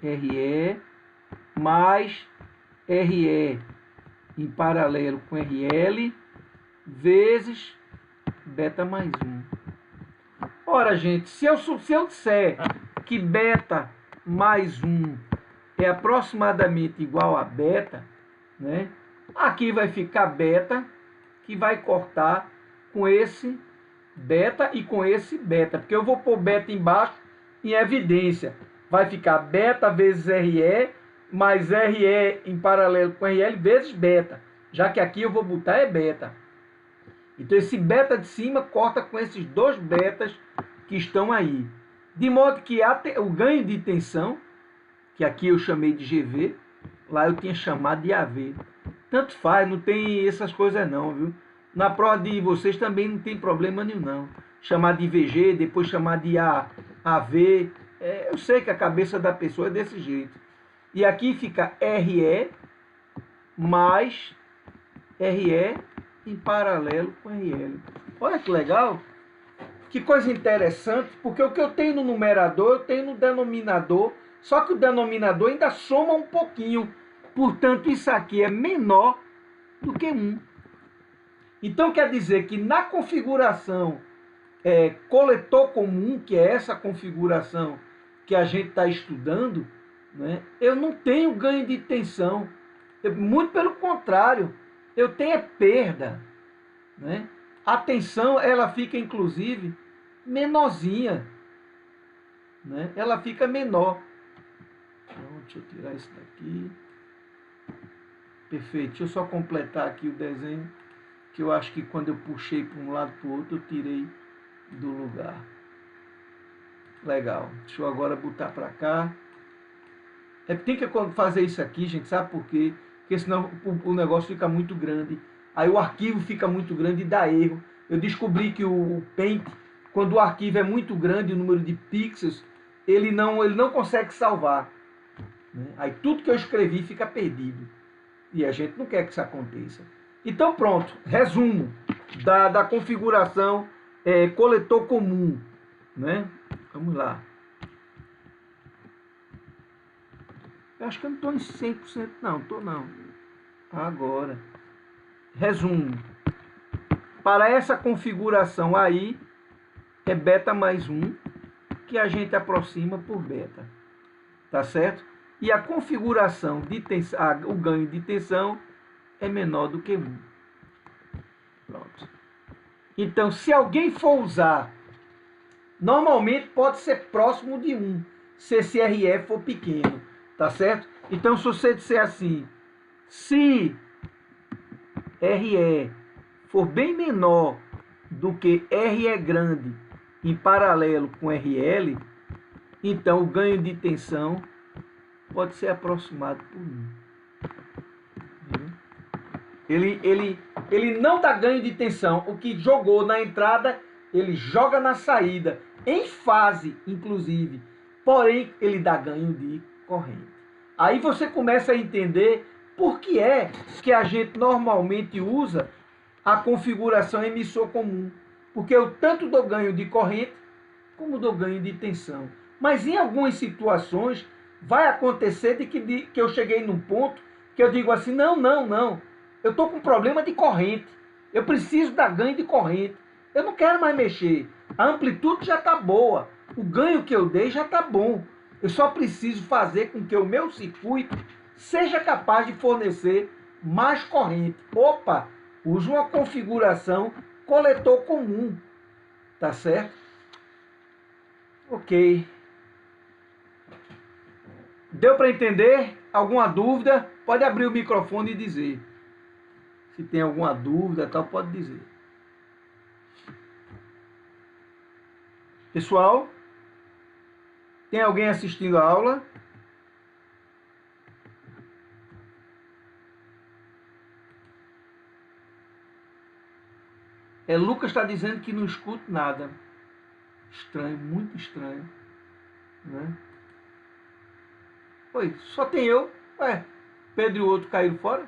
RE mais RE em paralelo com RL vezes beta mais 1. Ora, gente, se eu disser que beta mais 1 é aproximadamente igual a beta, né? Aqui vai ficar beta, que vai cortar com esse beta e com esse beta, porque eu vou pôr beta embaixo em evidência. Vai ficar beta vezes RE mais RE em paralelo com RL vezes beta, já que aqui eu vou botar é beta. Então esse beta de cima corta com esses dois betas que estão aí. De modo que o ganho de tensão, que aqui eu chamei de GV, lá eu tinha chamado de AV. Tanto faz, não tem essas coisas não, viu? Na prova de vocês também não tem problema nenhum não. Chamar de VG, depois chamar de AV. Eu sei que a cabeça da pessoa é desse jeito. E aqui fica RE mais RE em paralelo com RL. Olha que legal. Que coisa interessante, porque o que eu tenho no numerador, eu tenho no denominador, só que o denominador ainda soma um pouquinho. Portanto, isso aqui é menor do que 1. Então, quer dizer que na configuração coletor comum, que é essa configuração que a gente está estudando, né, eu não tenho ganho de tensão. Muito pelo contrário, eu tenho perda. Né? A tensão, ela fica, inclusive, menorzinha. Né? Ela fica menor. Então, deixa eu tirar isso daqui. Perfeito. Deixa eu só completar aqui o desenho, que eu acho que quando eu puxei para um lado para o outro, eu tirei do lugar. Legal. Deixa eu agora botar para cá. Tem que fazer isso aqui, gente, sabe por quê? Porque senão o negócio fica muito grande. Aí o arquivo fica muito grande e dá erro. Eu descobri que o Paint, quando o arquivo é muito grande, o número de pixels, ele não consegue salvar. Né? Aí tudo que eu escrevi fica perdido. E a gente não quer que isso aconteça. Então pronto, resumo da configuração coletor comum. Né? Vamos lá. Eu acho que eu não estou em 100%, não. Estou não. Agora. Resumo. Para essa configuração aí, é beta mais 1, que a gente aproxima por beta. Tá certo? E a configuração de tensão, o ganho de tensão é menor do que 1. Pronto. Então, se alguém for usar, normalmente pode ser próximo de 1, se esse RE for pequeno. Tá certo? Então, se você disser assim, se RE for bem menor do que RE grande em paralelo com RL, então o ganho de tensão pode ser aproximado por 1. Ele não dá ganho de tensão. O que jogou na entrada, ele joga na saída, em fase, inclusive. Porém, ele dá ganho de corrente. Aí você começa a entender por que é que a gente normalmente usa a configuração emissor comum. Porque eu tanto dou ganho de corrente, como dou ganho de tensão. Mas em algumas situações, vai acontecer que eu cheguei num ponto que eu digo assim, não. Eu estou com problema de corrente. Eu preciso dar ganho de corrente. Eu não quero mais mexer. A amplitude já está boa. O ganho que eu dei já está bom. Eu só preciso fazer com que o meu circuito seja capaz de fornecer mais corrente. Opa, uso uma configuração coletor comum. Tá certo? Ok. Deu para entender? Alguma dúvida? Pode abrir o microfone e dizer. Se tem alguma dúvida, tal, pode dizer. Pessoal, tem alguém assistindo a aula? Lucas está dizendo que não escuta nada. Estranho, muito estranho. Né? Oi, só tem eu. Ué, Pedro e o outro caíram fora?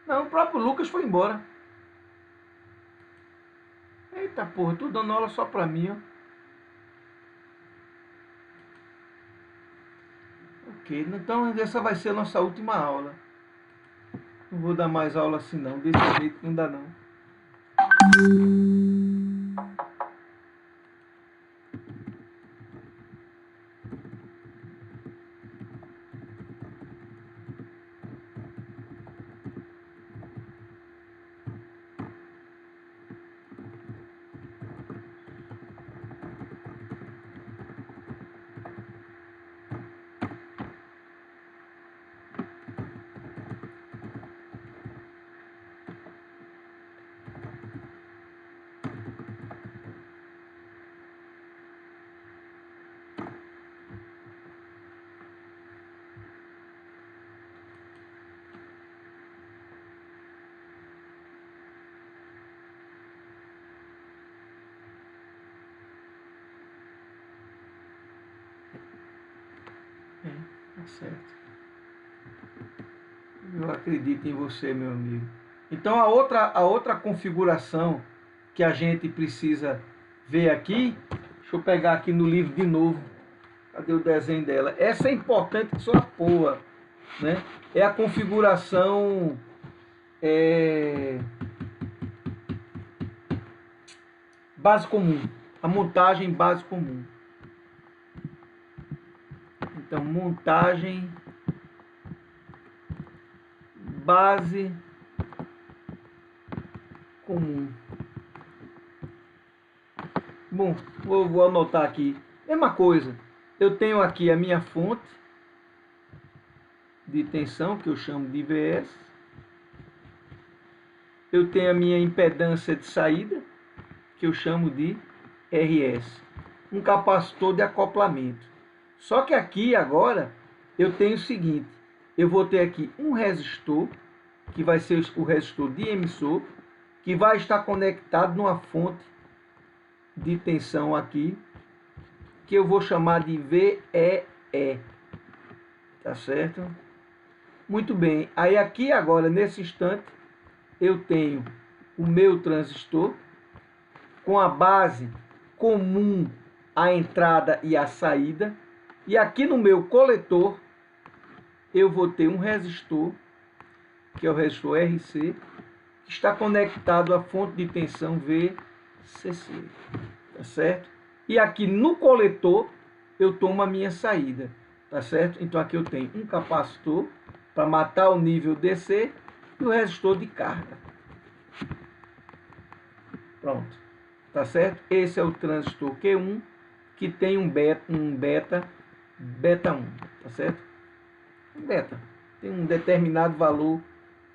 Não, o próprio Lucas foi embora. Eita porra, tô dando aula só pra mim, ó. Ok, então essa vai ser a nossa última aula. Não vou dar mais aula assim não, desse jeito não dá não. Tá certo. Eu acredito em você, meu amigo. Então a outra configuração que a gente precisa ver aqui, deixa eu pegar aqui no livro de novo. Cadê o desenho dela? Essa é importante que só porra, né? É a configuração base comum, a montagem base comum. Então, montagem base comum. Bom, vou anotar aqui. Mesma coisa. Eu tenho aqui a minha fonte de tensão, que eu chamo de IVS. Eu tenho a minha impedância de saída, que eu chamo de RS. Um capacitor de acoplamento. Só que aqui agora eu tenho o seguinte, eu vou ter aqui um resistor, que vai ser o resistor de emissor, que vai estar conectado numa fonte de tensão aqui, que eu vou chamar de VEE. Tá certo? Muito bem. Aí aqui agora, nesse instante, eu tenho o meu transistor com a base comum à entrada e à saída. E aqui no meu coletor, eu vou ter um resistor, que é o resistor RC, que está conectado à fonte de tensão VCC. Tá certo? E aqui no coletor, eu tomo a minha saída. Tá certo? Então aqui eu tenho um capacitor para matar o nível DC e o resistor de carga. Pronto. Tá certo? Esse é o transistor Q1, que tem um beta 1. Tá certo? Um beta. Tem um determinado valor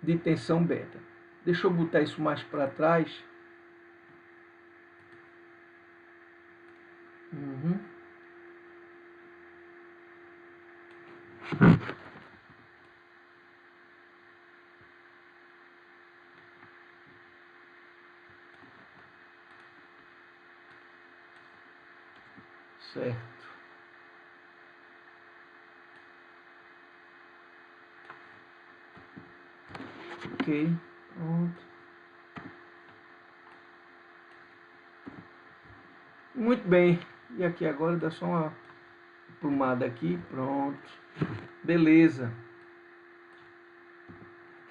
de tensão beta. Deixa eu botar isso mais para trás. Certo. Ok. Pronto. Muito bem. E aqui agora dá só uma plumada aqui. Pronto. Beleza.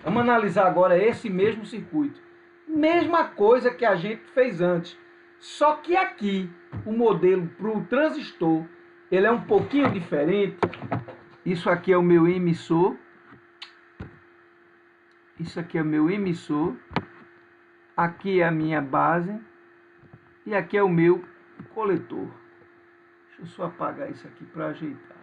Vamos analisar agora esse mesmo circuito. Mesma coisa que a gente fez antes. Só que aqui, o modelo para o transistor, ele é um pouquinho diferente. Isso aqui é o meu emissor. Isso aqui é o meu emissor. Aqui é a minha base. E aqui é o meu coletor. Deixa eu só apagar isso aqui para ajeitar.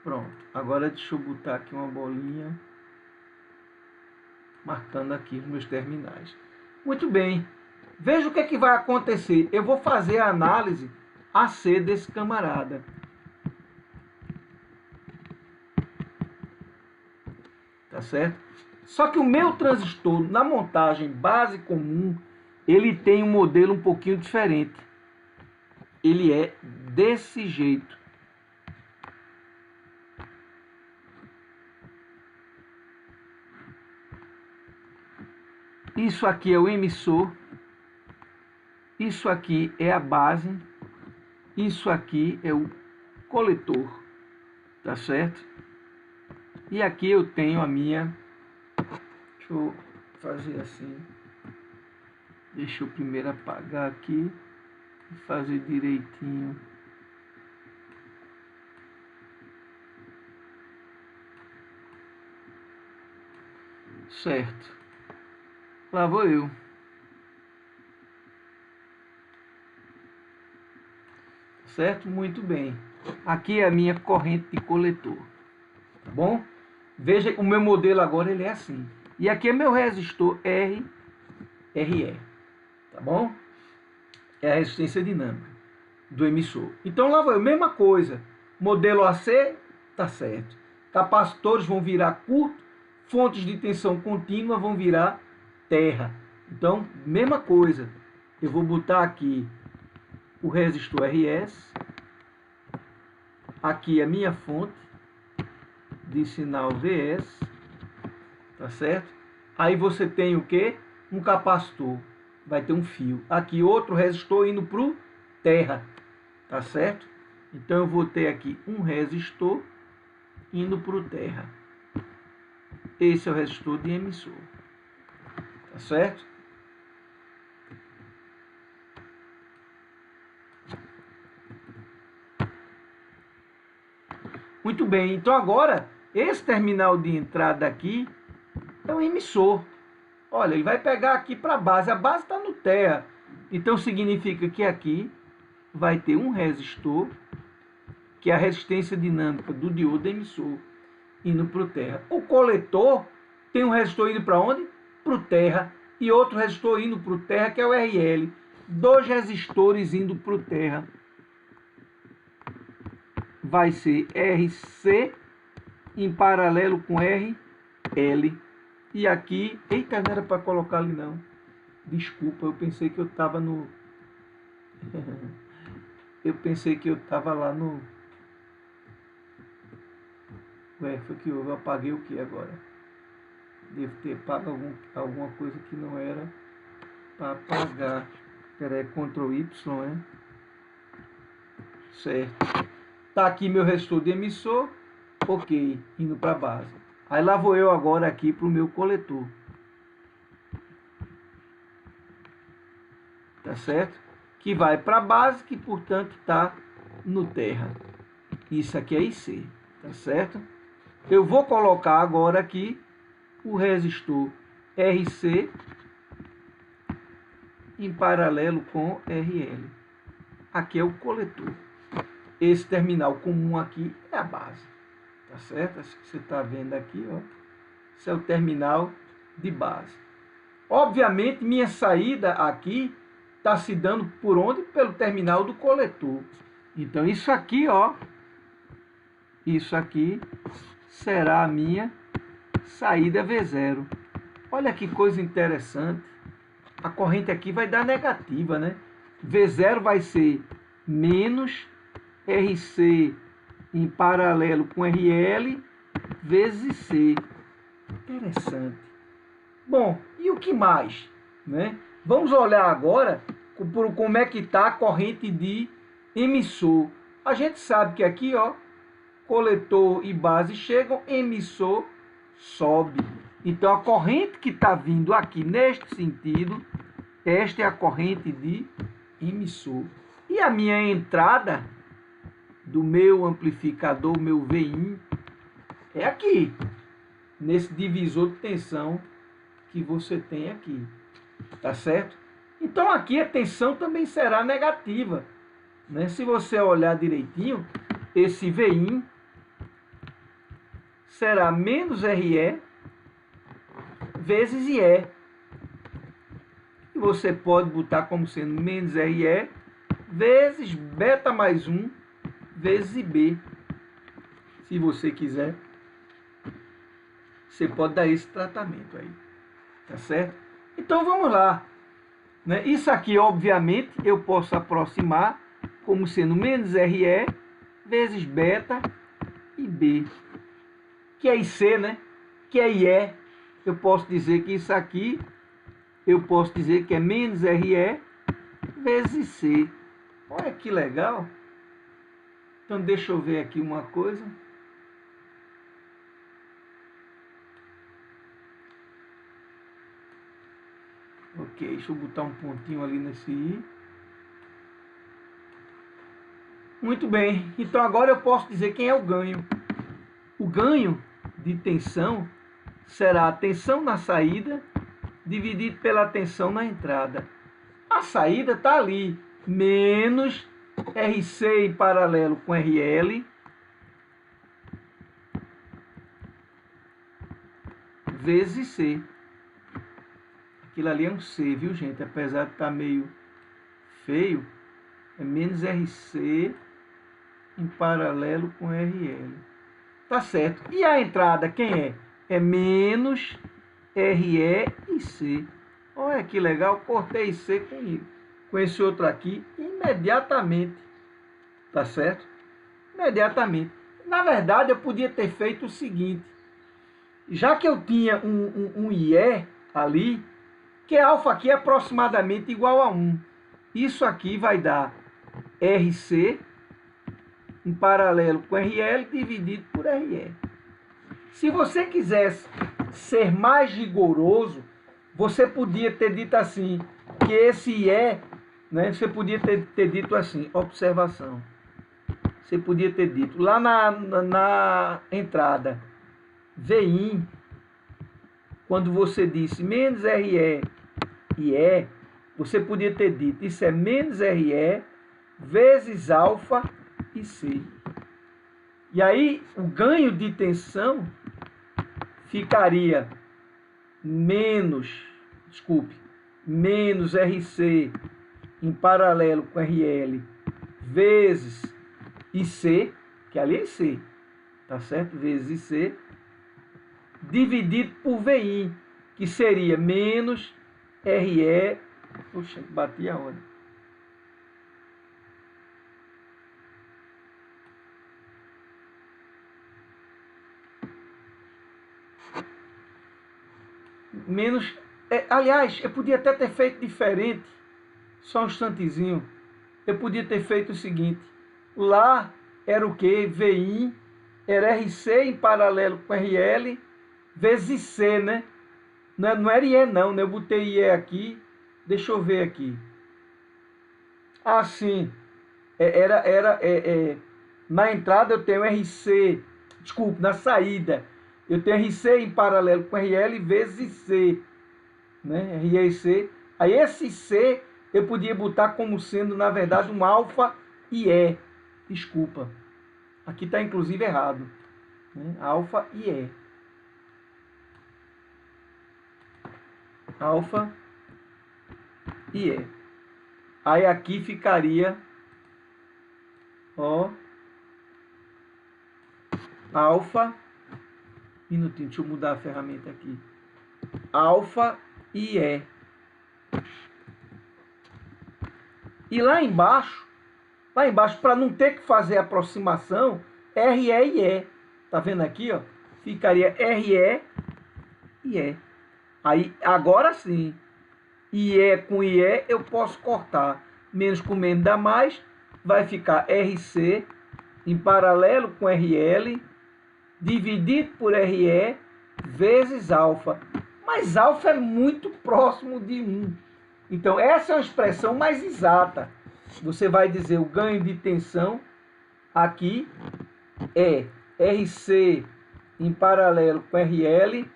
Pronto. Agora deixa eu botar aqui uma bolinha, marcando aqui os meus terminais. Muito bem. Veja o que é que vai acontecer. Eu vou fazer a análise AC desse camarada. Tá certo? Só que o meu transistor, na montagem base comum, ele tem um modelo um pouquinho diferente. Ele é desse jeito. Isso aqui é o emissor. Isso aqui é a base. Isso aqui é o coletor. Tá certo? E aqui eu tenho a minha... Deixa eu fazer assim. Deixa eu primeiro apagar aqui e fazer direitinho. Certo. Lá vou eu. Certo? Muito bem. Aqui é a minha corrente de coletor. Tá bom? Veja, o meu modelo agora ele é assim. E aqui é meu resistor RE. Tá bom? É a resistência dinâmica do emissor. Então lá vou eu. Mesma coisa. Modelo AC, tá certo. Capacitores vão virar curto. Fontes de tensão contínua vão virar terra. Então, mesma coisa. Eu vou botar aqui o resistor RS. Aqui a minha fonte de sinal VS. Tá certo? Aí você tem o que? Um capacitor. Vai ter um fio. Aqui outro resistor indo para o terra. Tá certo? Então eu vou ter aqui um resistor indo para o terra. Esse é o resistor de emissor. Tá certo? Muito bem. Então agora, esse terminal de entrada aqui é um emissor. Olha, ele vai pegar aqui para a base. A base está no terra. Então significa que aqui vai ter um resistor, que é a resistência dinâmica do diodo emissor, indo para o terra. O coletor tem um resistor indo para onde? Para o terra. e outro resistor indo para o terra, que é o RL. Dois resistores indo para o terra. Vai ser RC em paralelo com RL. E aqui... Eita, não era para colocar ali não. Desculpa, eu pensei que eu estava no... eu pensei que eu estava lá no... Ué, foi que eu apaguei o que agora? Devo ter pago alguma coisa que não era para apagar. Espera aí, Ctrl Y, né? Certo. Tá aqui meu resistor de emissor. Ok, indo para a base. Aí lá vou eu agora aqui para o meu coletor. Tá certo? Que vai para a base, que portanto está no terra. Isso aqui é IC, tá certo? Eu vou colocar agora aqui o resistor RC em paralelo com RL. Aqui é o coletor. Esse terminal comum aqui é a base, tá certo? Acho que você está vendo aqui, ó. Esse é o terminal de base. Obviamente, minha saída aqui está se dando por onde? Pelo terminal do coletor. Então, isso aqui, ó, isso aqui será a minha saída V0. Olha que coisa interessante. A corrente aqui vai dar negativa, né? V0 vai ser menos RC em paralelo com RL vezes C. Interessante. Bom, e o que mais, né? Vamos olhar agora como é que está a corrente de emissor. A gente sabe que aqui, ó, coletor e base chegam, emissor sobe. Então, a corrente que está vindo aqui neste sentido, esta é a corrente de emissor. E a minha entrada do meu amplificador, meu VIN, é aqui, nesse divisor de tensão que você tem aqui. Tá certo? Então, aqui a tensão também será negativa, né? Se você olhar direitinho, esse VIN será menos RE vezes IE. E você pode botar como sendo menos RE vezes beta mais 1 vezes IB. Se você quiser, você pode dar esse tratamento aí. Tá certo? Então vamos lá. Né? Isso aqui, obviamente, eu posso aproximar como sendo menos RE vezes beta IB. Que é IC, né? Que é IE. Eu posso dizer que isso aqui, eu posso dizer que é menos RE vezes C. Olha que legal. Então deixa eu ver aqui uma coisa. Ok, deixa eu botar um pontinho ali nesse I. Muito bem, então agora eu posso dizer quem é o ganho. O ganho de tensão será a tensão na saída dividido pela tensão na entrada. A saída está ali, menos RC em paralelo com RL vezes C. Aquilo ali é um C, viu, gente? Apesar de estar meio feio, é menos RC em paralelo com RL. Tá certo. E a entrada, quem é? É menos RE e C. Olha que legal, cortei C com esse outro aqui imediatamente. Tá certo? Imediatamente. Na verdade, eu podia ter feito o seguinte. Já que eu tinha um IE ali, que alfa aqui é aproximadamente igual a 1. Isso aqui vai dar RC em paralelo com RL dividido por RE. Se você quisesse ser mais rigoroso, você podia ter dito assim, que esse IE, né, você podia ter dito assim, observação. Você podia ter dito, lá na entrada, VIN, quando você disse menos RE e E, você podia ter dito, isso é menos RE vezes alfa e C. E aí, o ganho de tensão ficaria menos, desculpe, menos RC em paralelo com RL vezes IC, que ali é IC, tá certo? Vezes IC, dividido por VI, que seria menos RE, puxa, bati a hora. Menos, aliás, eu podia até ter feito diferente, só um instantezinho. Eu podia ter feito o seguinte, lá era o que? VI, era RC em paralelo com RL, vezes C, né? Não era IE não, né? Eu botei IE aqui, deixa eu ver aqui. Ah, sim, na entrada eu tenho RC, desculpe, na saída, eu tenho RC em paralelo com RL vezes C, né? RE e C. Aí esse C eu podia botar como sendo, na verdade, um alfa e E. Desculpa. Aqui está inclusive errado. Né? Alfa e E. Alfa e E. Aí aqui ficaria, ó, alfa, minutinho, deixa eu mudar a ferramenta aqui. Alfa e E. E lá embaixo, para não ter que fazer aproximação, RE e E. Tá vendo aqui, ó? Ficaria RE e E. Aí, agora sim, IE com IE eu posso cortar. Menos com menos dá mais, vai ficar RC em paralelo com RL, dividido por RE, vezes alfa. Mas alfa é muito próximo de 1. Então, essa é uma expressão mais exata. Você vai dizer o ganho de tensão aqui é RC em paralelo com RL,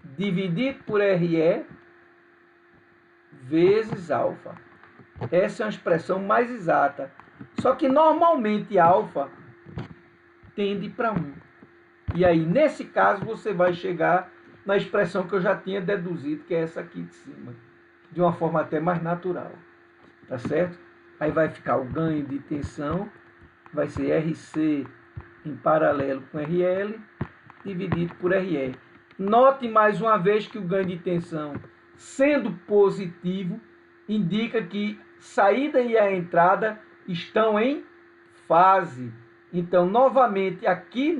dividido por RE, vezes alfa. Essa é uma expressão mais exata. Só que normalmente alfa tende para 1. E aí, nesse caso, você vai chegar na expressão que eu já tinha deduzido, que é essa aqui de cima. De uma forma até mais natural. Tá certo? Aí vai ficar o ganho de tensão, vai ser RC em paralelo com RL, dividido por RE. Note mais uma vez que o ganho de tensão, sendo positivo, indica que saída e a entrada estão em fase. Então, novamente, aqui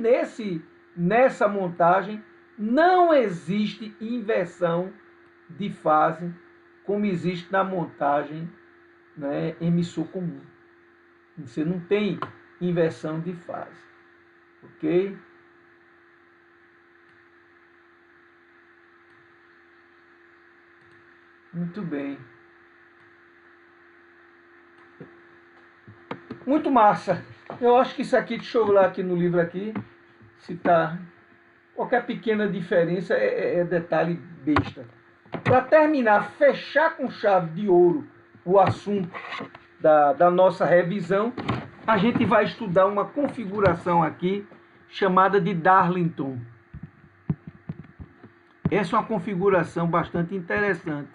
nessa montagem, não existe inversão de fase, como existe na montagem, né, emissor comum. Você não tem inversão de fase. Ok? Muito bem. Muito massa. Eu acho que isso aqui, deixa eu olhar aqui no livro aqui, se tá... Qualquer pequena diferença é detalhe besta. Para terminar, fechar com chave de ouro o assunto da nossa revisão, a gente vai estudar uma configuração aqui chamada de Darlington. Essa é uma configuração bastante interessante.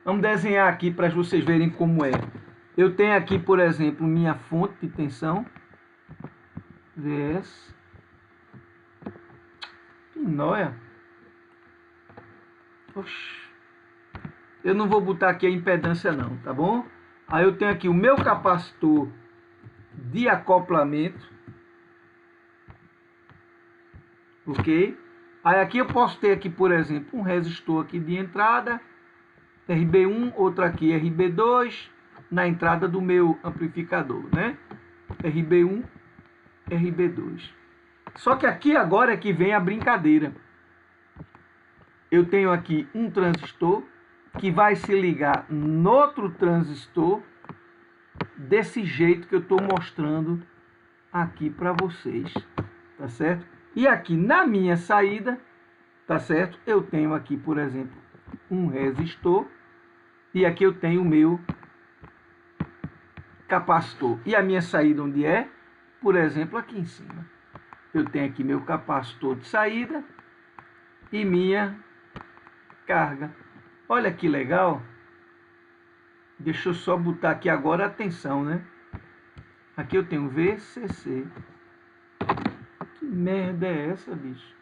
Vamos desenhar aqui para vocês verem como é. Eu tenho aqui, por exemplo, minha fonte de tensão. VS. Que nóia. Oxi. Eu não vou botar aqui a impedância não, tá bom? Aí eu tenho aqui o meu capacitor de acoplamento. Ok? Aí aqui eu posso ter aqui, por exemplo, um resistor aqui de entrada. RB1, outro aqui RB2, na entrada do meu amplificador, né? RB1, RB2. Só que aqui agora é que vem a brincadeira. Eu tenho aqui um transistor que vai se ligar no outro transistor desse jeito que eu estou mostrando aqui para vocês, tá certo? E aqui na minha saída, tá certo? Eu tenho aqui, por exemplo, um resistor. E aqui eu tenho o meu capacitor. E a minha saída onde é? Por exemplo, aqui em cima. Eu tenho aqui meu capacitor de saída e minha carga. Olha que legal. Deixa eu só botar aqui agora a tensão, né? Aqui eu tenho VCC. Que merda é essa, bicho?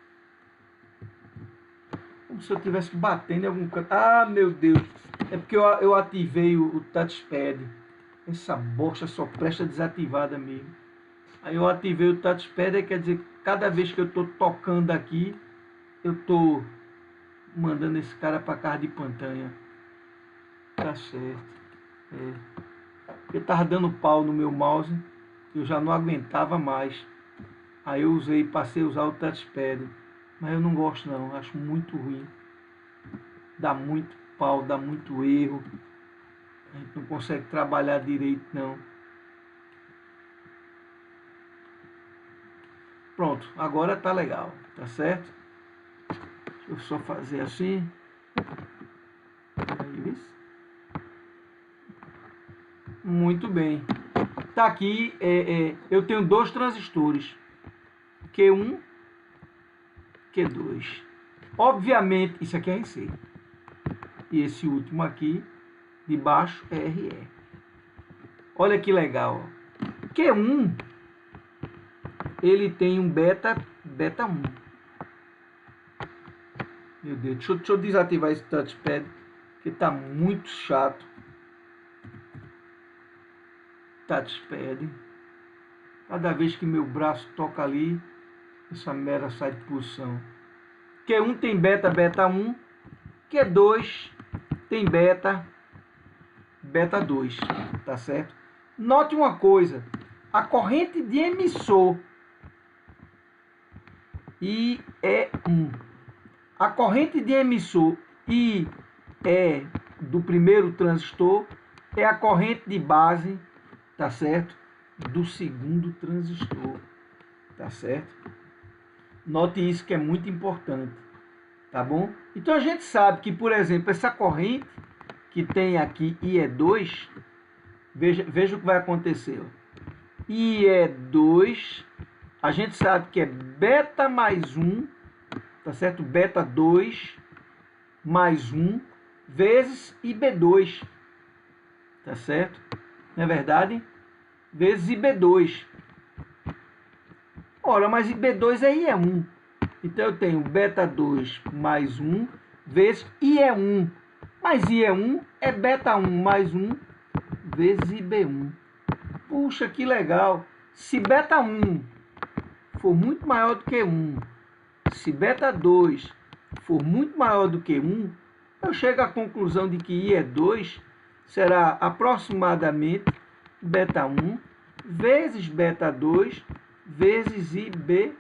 Como se eu estivesse batendo em algum canto. Ah, meu Deus. É porque eu ativei o touchpad. Essa bosta só presta desativada mesmo. Aí eu ativei o touchpad, quer dizer que cada vez que eu tô tocando aqui, eu tô mandando esse cara pra casa de pantanha. Tá certo. Porque tava dando pau no meu mouse, eu já não aguentava mais. Aí eu passei a usar o touchpad. Mas eu não gosto não, acho muito ruim. Dá muito pau, dá muito erro. A gente não consegue trabalhar direito não. Pronto, agora tá legal, tá certo? Deixa eu só fazer assim. Aí, isso. Muito bem. Tá aqui, eu tenho dois transistores. Q1, Q2. Obviamente, isso aqui é RC. E esse último aqui, de baixo, é RE. Olha que legal. Q1, ele tem um beta 1. Meu Deus, deixa eu desativar esse touchpad, que tá muito chato. Touchpad. Cada vez que meu braço toca ali, essa merda sai de posição. Q1 tem beta 1. Q2 tem beta 2. Tá certo? Note uma coisa. A corrente de emissor IE1. A corrente de emissor IE do primeiro transistor é a corrente de base, tá certo? Do segundo transistor, tá certo? Note isso que é muito importante, tá bom? Então a gente sabe que, por exemplo, essa corrente que tem aqui IE2, veja o que vai acontecer. IE2, a gente sabe que é beta mais 1, tá certo? Beta 2 mais 1 vezes IB2, tá certo? Não é verdade? Vezes IB2. Ora, mas IB2 é IE1. Então eu tenho beta 2 mais 1 vezes IE1. Mas IE1 é beta 1 mais 1 vezes IB1. Puxa, que legal. Se beta 1 for muito maior do que 1, se beta 2 for muito maior do que 1, eu chego à conclusão de que IE2 será aproximadamente beta 1 vezes beta 2 vezes IB1.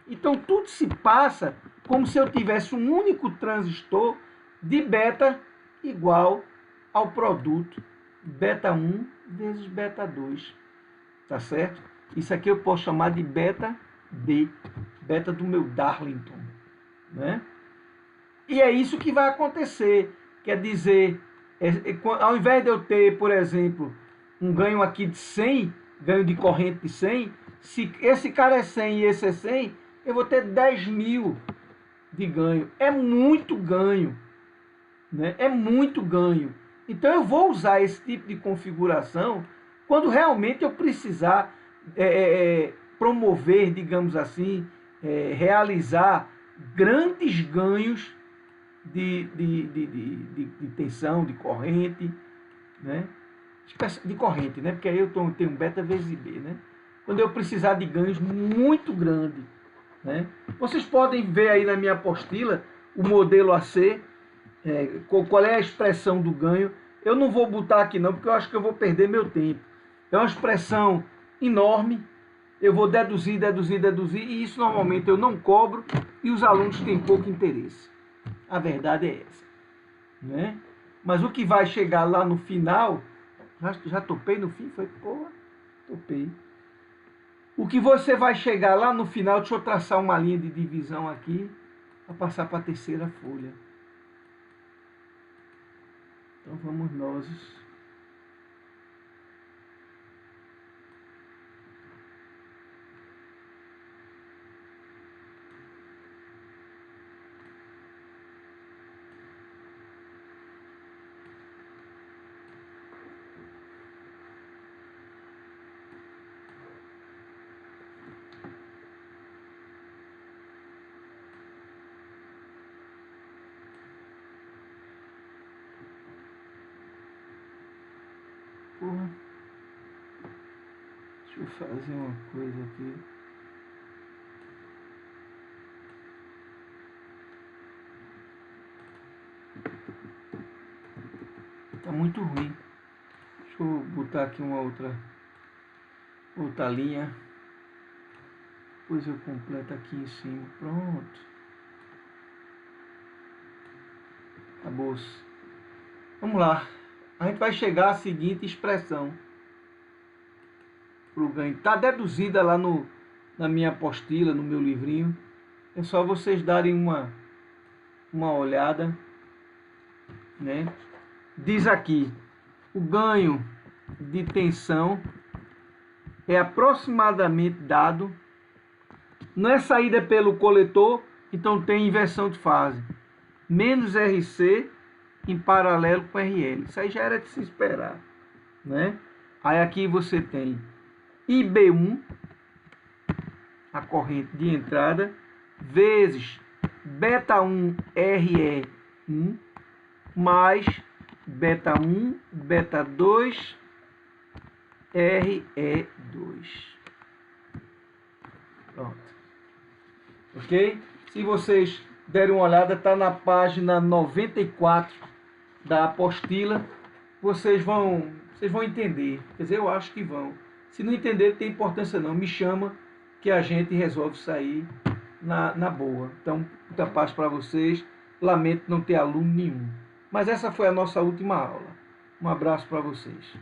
Então tudo se passa como se eu tivesse um único transistor de beta igual ao produto beta 1 vezes beta 2. Tá certo? Isso aqui eu posso chamar de beta D, beta do meu Darlington, né? E é isso que vai acontecer. Quer dizer, ao invés de eu ter, por exemplo, um ganho aqui de 100, ganho de corrente de 100, se esse cara é 100 e esse é 100, eu vou ter 10.000 de ganho. É muito ganho, né? É muito ganho. Então eu vou usar esse tipo de configuração quando realmente eu precisar promover, digamos assim, realizar grandes ganhos de tensão, de corrente, né? De corrente, né? Porque aí eu tenho beta vezes IB, né? Quando eu precisar de ganhos muito grandes, né? Vocês podem ver aí na minha apostila o modelo AC, qual é a expressão do ganho. Eu não vou botar aqui não, porque eu acho que eu vou perder meu tempo. É uma expressão enorme, eu vou deduzir, e isso normalmente eu não cobro, e os alunos têm pouco interesse. A verdade é essa, né? Mas o que vai chegar lá no final, já topei no fim? Foi, porra, topei. O que você vai chegar lá no final, deixa eu traçar uma linha de divisão aqui, para passar para a terceira folha. Então vamos nós Porra. Deixa eu fazer uma coisa aqui. Tá muito ruim. Deixa eu botar aqui uma outra linha. Depois eu completo aqui em cima. Pronto. Acabou-se. Vamos lá. A gente vai chegar à seguinte expressão para o ganho. Está deduzida lá na minha apostila, no meu livrinho. É só vocês darem uma olhada, né? Diz aqui, o ganho de tensão é aproximadamente dado, não é saída pelo coletor, então tem inversão de fase, menos RC em paralelo com RL. Isso aí já era de se esperar, né? Aí aqui você tem IB1, a corrente de entrada, vezes beta1 RE1, mais beta1, beta2, RE2. Pronto. Ok? Se vocês derem uma olhada, está na página 94 da apostila. Vocês vão entender. Quer dizer, eu acho que vão. Se não entender, não tem importância não. Me chama que a gente resolve sair na boa. Então, muita paz para vocês. Lamento não ter aluno nenhum. Mas essa foi a nossa última aula. Um abraço para vocês.